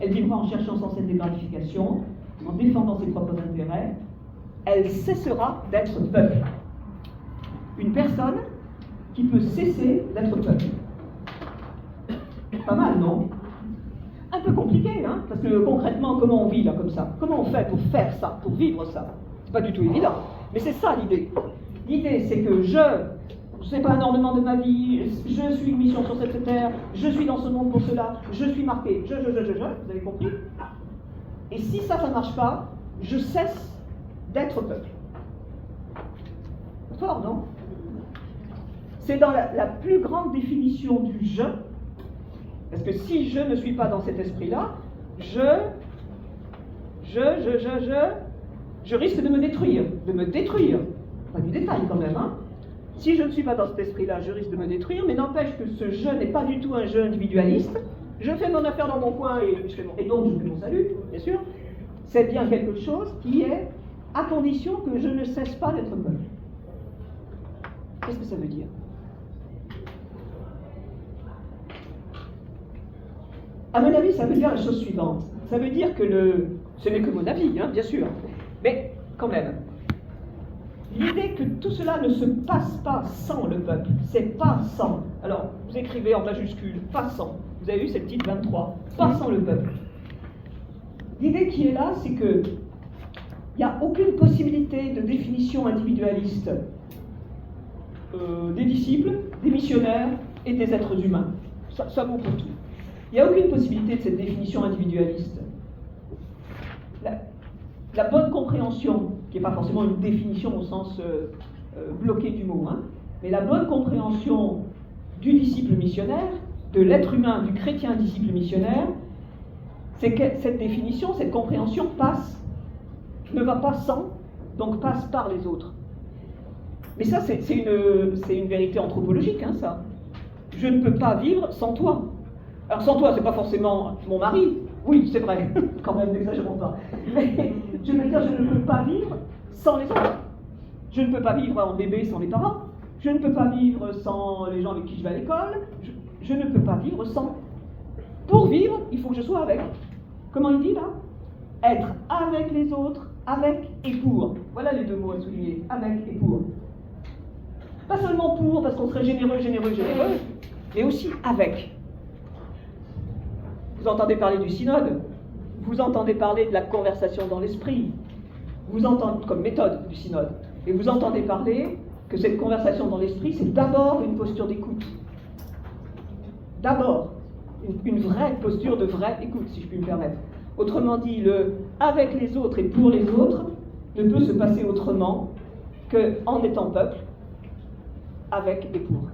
Speaker 2: Elle vivra en cherchant sans cesse des gratifications, en défendant ses propres intérêts. Elle cessera d'être peuple. Une personne qui peut cesser d'être peuple. Pas mal, non? Un peu compliqué, hein? Parce que concrètement, comment on vit là comme ça? Comment on fait pour faire ça, pour vivre ça? C'est pas du tout évident. Mais c'est ça l'idée. L'idée, c'est que c'est pas un ornement de ma vie, je suis une mission sur cette terre, je suis dans ce monde pour cela, je suis marqué, vous avez compris? Et si ça ne marche pas, je cesse d'être peuple. Fort, non? C'est dans la plus grande définition du je, parce que si je ne suis pas dans cet esprit-là, je risque de me détruire. Pas du détail quand même, hein? Si je ne suis pas dans cet esprit-là, je risque de me détruire, mais n'empêche que ce je n'est pas du tout un je individualiste. Je fais mon affaire dans mon coin et donc je fais mon salut, bien sûr. C'est bien quelque chose qui est à condition que je ne cesse pas d'être peuple. Qu'est-ce que ça veut dire? À mon avis, ça veut dire la chose suivante. Ça veut dire que ce n'est que mon avis, hein, bien sûr, mais quand même. L'idée que tout cela ne se passe pas sans le peuple, c'est pas sans. Alors, vous écrivez en majuscule, pas sans. Vous avez vu cette petite 23, pas sans le peuple. L'idée qui est là, c'est que il n'y a aucune possibilité de définition individualiste des disciples, des missionnaires et des êtres humains. Ça vaut pour tout. Il n'y a aucune possibilité de cette définition individualiste. La bonne compréhension, qui n'est pas forcément une définition au sens bloqué du mot, hein, mais la bonne compréhension du disciple missionnaire, de l'être humain, du chrétien disciple missionnaire, c'est que cette définition, cette compréhension ne va pas sans, donc passe par les autres. Mais ça, c'est une vérité anthropologique, hein, ça. Je ne peux pas vivre sans toi. Alors sans toi, c'est pas forcément mon mari. Oui, c'est vrai, quand même, n'exagérons pas. Mais je veux dire, je ne peux pas vivre sans les autres. Je ne peux pas vivre en bébé sans les parents. Je ne peux pas vivre sans les gens avec qui je vais à l'école. Je ne peux pas vivre sans. Pour vivre, il faut que je sois avec. Comment il dit là? Être avec les autres, avec et pour. Voilà les deux mots à souligner, avec et pour. Pas seulement pour, parce qu'on serait généreux, mais aussi avec. Vous entendez parler du synode, vous entendez parler de la conversation dans l'esprit, vous entendez comme méthode du synode, et vous entendez parler que cette conversation dans l'esprit, c'est d'abord une posture d'écoute. D'abord, une vraie posture de vraie écoute, si je puis me permettre. Autrement dit, le avec les autres et pour les autres ne peut se passer autrement qu'en étant peuple, avec et pour.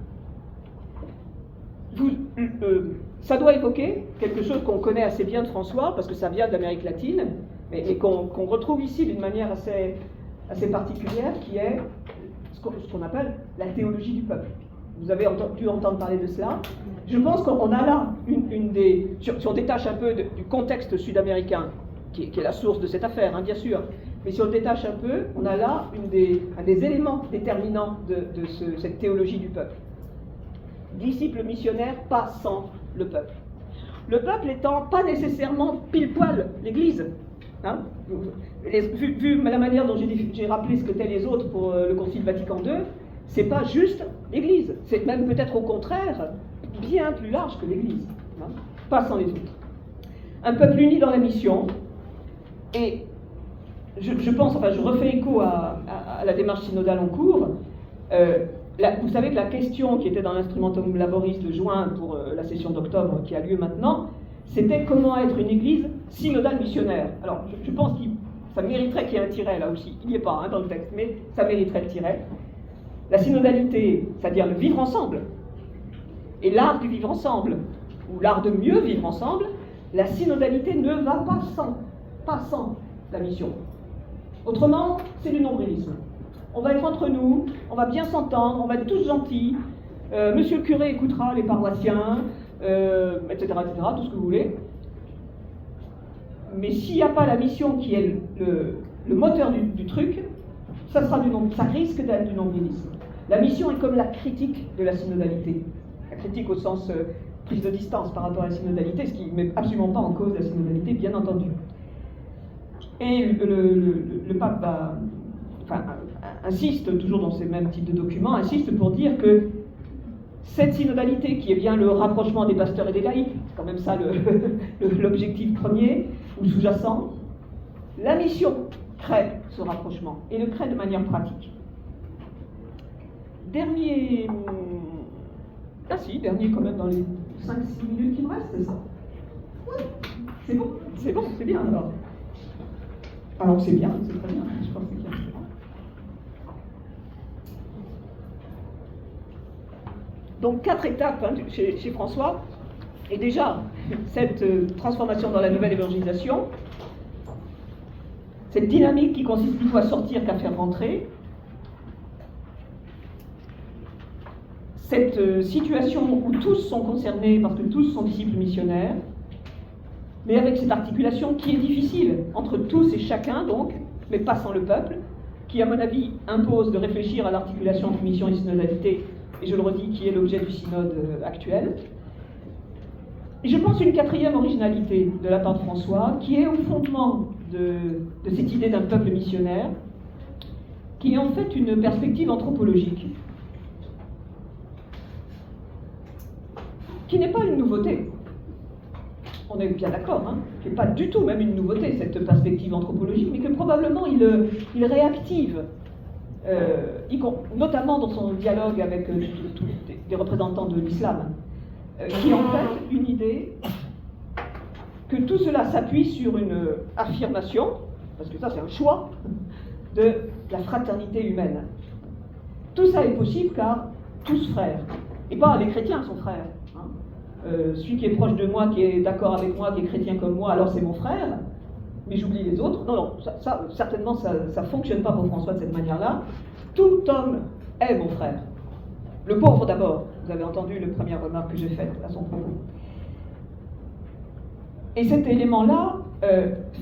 Speaker 2: ça doit évoquer quelque chose qu'on connaît assez bien de François, parce que ça vient d'Amérique latine, mais qu'on retrouve ici d'une manière assez particulière, qui est ce qu'on appelle la théologie du peuple. Vous avez dû entendre parler de cela. Je pense qu'on a là si on détache un peu du contexte sud-américain, qui est la source de cette affaire, hein, bien sûr, mais si on le détache un peu, on a là un des éléments déterminants de cette théologie du peuple. Disciple missionnaire, pas sans le peuple. Le peuple étant pas nécessairement pile-poil l'Église. Hein, vu la manière dont j'ai rappelé ce qu'étaient les autres pour le Concile Vatican II, c'est pas juste l'Église, c'est même peut-être au contraire bien plus large que l'Église, hein, pas sans les autres. Un peuple uni dans la mission, et je pense, enfin je refais écho à la démarche synodale en cours. Vous savez que la question qui était dans l'Instrumentum Laboris de juin pour la session d'octobre qui a lieu maintenant, c'était comment être une église synodale missionnaire. Alors je pense que ça mériterait qu'il y ait un tiret là aussi, il n'y est pas hein, dans le texte, mais ça mériterait le tiret. La synodalité, c'est-à-dire le vivre ensemble, et l'art du vivre ensemble, ou l'art de mieux vivre ensemble, la synodalité ne va pas sans la mission. Autrement, c'est du nombrilisme. On va être entre nous, on va bien s'entendre, on va être tous gentils, monsieur le curé écoutera les paroissiens, etc., tout ce que vous voulez. Mais s'il n'y a pas la mission qui est le moteur du truc, ça risque d'être du nombrilisme. La mission est comme la critique de la synodalité. La critique au sens prise de distance par rapport à la synodalité, ce qui ne met absolument pas en cause la synodalité, bien entendu. Et le pape insiste, toujours dans ces mêmes types de documents, insiste pour dire que cette synodalité, qui est bien le rapprochement des pasteurs et des laïcs, c'est quand même ça l'objectif premier, ou sous-jacent, la mission crée ce rapprochement, et le crée de manière pratique. Dernier quand même dans les 5-6 minutes qui me restent, c'est ça. Ouais, c'est bon, c'est bien alors. Alors c'est bien, c'est très bien, je pense que c'est bien. Donc 4 étapes hein, chez François, et déjà cette transformation dans la nouvelle évangélisation, cette dynamique qui consiste plutôt à sortir qu'à faire rentrer, cette situation où tous sont concernés parce que tous sont disciples missionnaires, mais avec cette articulation qui est difficile entre tous et chacun donc, mais pas sans le peuple, qui à mon avis impose de réfléchir à l'articulation entre mission et synodalité, et je le redis, qui est l'objet du synode actuel. Et je pense une 4e originalité de la part de François, qui est au fondement de cette idée d'un peuple missionnaire, qui est en fait une perspective anthropologique, qui n'est pas une nouveauté. On est bien d'accord, hein, qui n'est pas du tout même une nouveauté, cette perspective anthropologique, mais que probablement il réactive, notamment dans son dialogue avec des représentants de l'islam, qui est en fait une idée que tout cela s'appuie sur une affirmation, parce que ça c'est un choix, de la fraternité humaine. Tout ça est possible car tous frères, et pas les chrétiens sont frères. Hein. Celui qui est proche de moi, qui est d'accord avec moi, qui est chrétien comme moi, alors c'est mon frère, mais j'oublie les autres. Non, certainement ça ne fonctionne pas pour François de cette manière-là. Tout homme est mon frère. Le pauvre d'abord, vous avez entendu la première remarque que j'ai faite à son propos. Et cet élément-là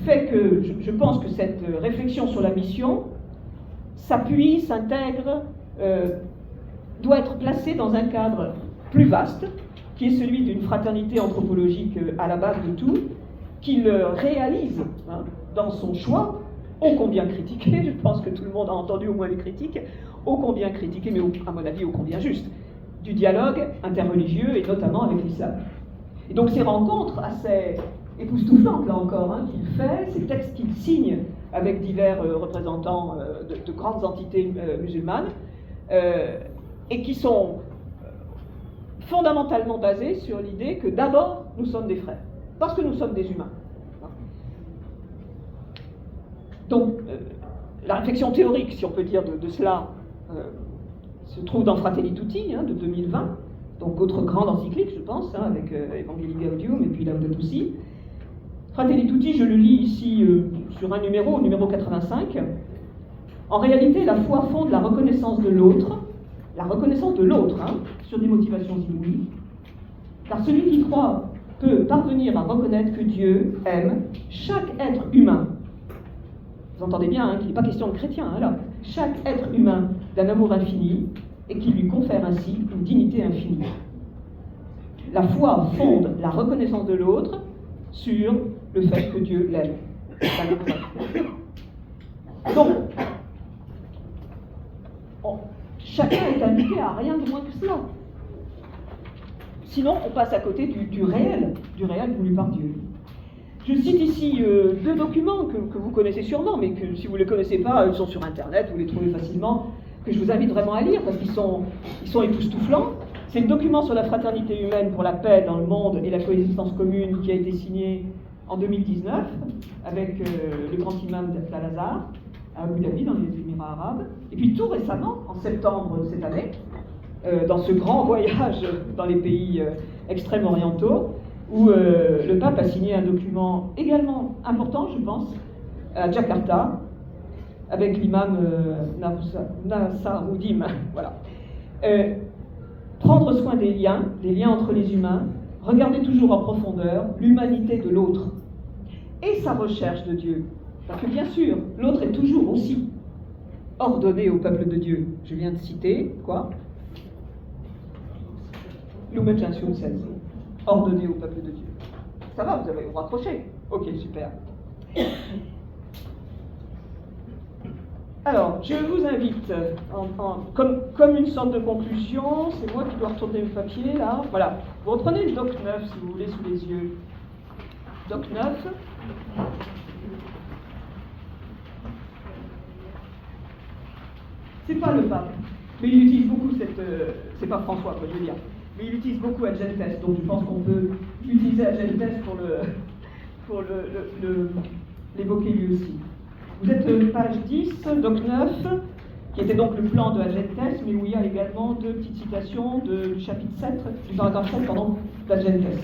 Speaker 2: fait que je pense que cette réflexion sur la mission s'appuie, s'intègre, doit être placée dans un cadre plus vaste, qui est celui d'une fraternité anthropologique à la base de tout, qu'il réalise hein, dans son choix, ô combien critiqué, je pense que tout le monde a entendu au moins les critiques, ô combien critiqué, mais à mon avis ô combien juste, du dialogue interreligieux et notamment avec l'islam. Et donc ces rencontres assez époustouflantes, là encore, hein, qu'il fait, ces textes qu'il signe avec divers représentants de grandes entités musulmanes, et qui sont fondamentalement basés sur l'idée que d'abord nous sommes des frères, parce que nous sommes des humains. Donc la réflexion théorique, si on peut dire, de cela, se trouve dans Fratelli Tutti, hein, de 2020, donc autre grande encyclique, je pense, hein, avec Evangelii Gaudium et puis Laudato Si. Fratelli Tutti, je le lis ici sur un numéro 85. En réalité, la foi fonde la reconnaissance de l'autre, hein, sur des motivations inouïes, car celui qui croit peut parvenir à reconnaître que Dieu aime chaque être humain. Vous entendez bien, hein, qu'il n'est pas question de chrétien, hein, là. Chaque être humain d'un amour infini et qui lui confère ainsi une dignité infinie. La foi fonde la reconnaissance de l'autre sur le fait que Dieu l'aime. Donc, chacun est invité à rien de moins que cela. Sinon, on passe à côté du réel voulu par Dieu. Je cite ici deux documents que vous connaissez sûrement, mais que si vous ne les connaissez pas, ils sont sur Internet, vous les trouvez facilement, que je vous invite vraiment à lire, parce qu'ils sont époustouflants. C'est le document sur la fraternité humaine pour la paix dans le monde et la coexistence commune qui a été signé en 2019 avec le grand imam d'Al-Azhar à Abu Dhabi, dans les Émirats arabes. Et puis tout récemment, en septembre de cette année, dans ce grand voyage dans les pays extrêmes orientaux, où le pape a signé un document également important, je pense, à Jakarta, avec l'imam Nasaruddin. Voilà. Prendre soin des liens entre les humains, regarder toujours en profondeur l'humanité de l'autre et sa recherche de Dieu. Parce que bien sûr, l'autre est toujours aussi ordonné au peuple de Dieu. Je viens de citer, quoi ? Lumen Gentium Sens, ordonné au peuple de Dieu. Ça va, vous avez vous rapproché. Ok, super. Alors, je vous invite, comme une sorte de conclusion, c'est moi qui dois retourner le papier, là. Voilà, vous reprenez le Doc 9, si vous voulez, sous les yeux. Doc 9. C'est pas le pape, mais il utilise beaucoup c'est pas François, quoi, je veux dire. Mais il utilise beaucoup Agentes, donc je pense qu'on peut utiliser Agentes pour l'évoquer lui aussi. Vous êtes page 10, doc 9, qui était donc le plan de Agentes, mais où il y a également deux petites citations du chapitre 7, du paragraphe 7, d'Agentes.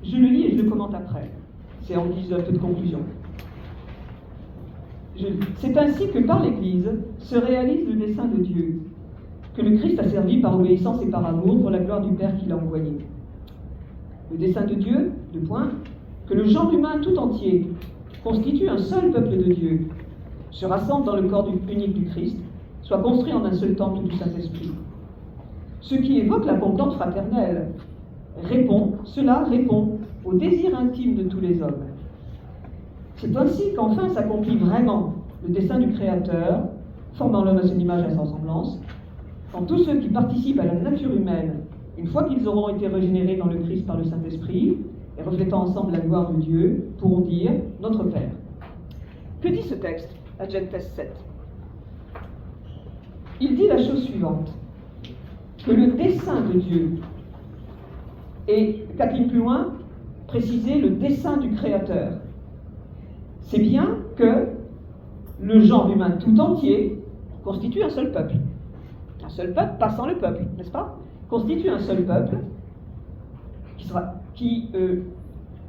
Speaker 2: Je le lis et je le commente après. C'est en guise un peu de conclusion. C'est ainsi que par l'Église se réalise le dessein de Dieu, que le Christ a servi par obéissance et par amour pour la gloire du Père qui l'a envoyé. Le dessein de Dieu, que le genre humain tout entier constitue un seul peuple de Dieu, se rassemble dans le corps unique du Christ, soit construit en un seul temple du Saint-Esprit. Ce qui évoque la concorde fraternelle répond au désir intime de tous les hommes. C'est ainsi qu'enfin s'accomplit vraiment le dessein du Créateur, formant l'homme à son image et à sa ressemblance, quand tous ceux qui participent à la nature humaine, une fois qu'ils auront été régénérés dans le Christ par le Saint-Esprit, et reflétant ensemble la gloire de Dieu, pourront dire « Notre Père ». Que dit ce texte, Agentes 7 ? Il dit la chose suivante, que le dessein de Dieu, et 4 lignes plus loin, préciser le dessein du Créateur, c'est bien que le genre humain tout entier constitue un seul peuple. Un seul peuple, pas sans le peuple, n'est-ce pas ? Constitue un seul peuple qui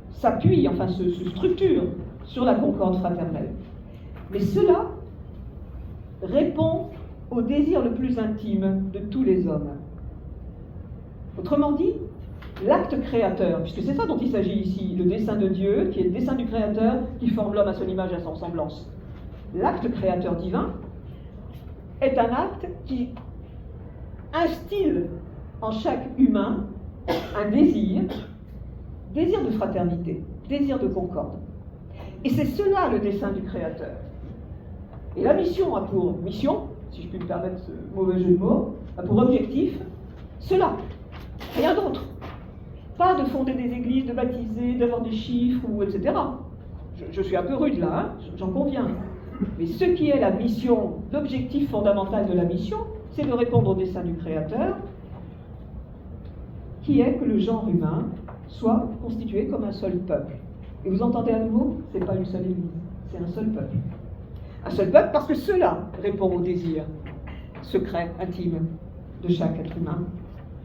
Speaker 2: s'appuie, enfin se structure sur la concorde fraternelle. Mais cela répond au désir le plus intime de tous les hommes. Autrement dit, l'acte créateur, puisque c'est ça dont il s'agit ici, le dessein de Dieu, qui est le dessein du Créateur, qui forme l'homme à son image et à son ressemblance. L'acte créateur divin est un acte qui instille en chaque humain un désir de fraternité, désir de concorde. Et c'est cela le dessein du Créateur. Et la mission a pour mission, si je puis me permettre ce mauvais jeu de mots, a pour objectif cela, rien d'autre. Pas de fonder des églises, de baptiser, d'avoir des chiffres, etc. Je suis un peu rude là, hein, j'en conviens. Mais ce qui est la mission, l'objectif fondamental de la mission, c'est de répondre au dessein du Créateur, qui est que le genre humain soit constitué comme un seul peuple. Et vous entendez à nouveau, c'est pas une seule église, c'est un seul peuple. Un seul peuple parce que cela répond au désir. secret, intime de chaque être humain,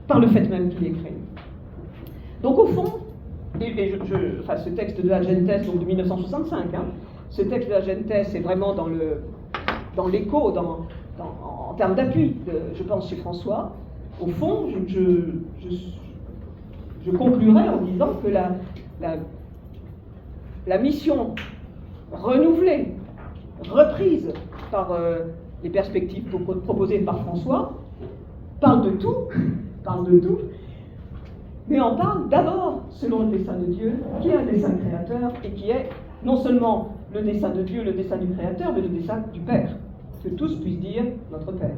Speaker 2: par le fait même qu'il est créé. Donc au fond, enfin, ce texte de Agentes, donc de 1965, ce texte de Agentes est vraiment dans l'écho, en termes d'appui, je pense, chez François. Au fond, je conclurai en disant que la mission renouvelée, reprise par les perspectives proposées par François, parle de tout, mais on parle d'abord selon le dessein de Dieu, qui est un dessein créateur et qui est non seulement le dessein de Dieu, le dessein du Créateur, mais le dessein du Père, que tous puissent dire notre Père.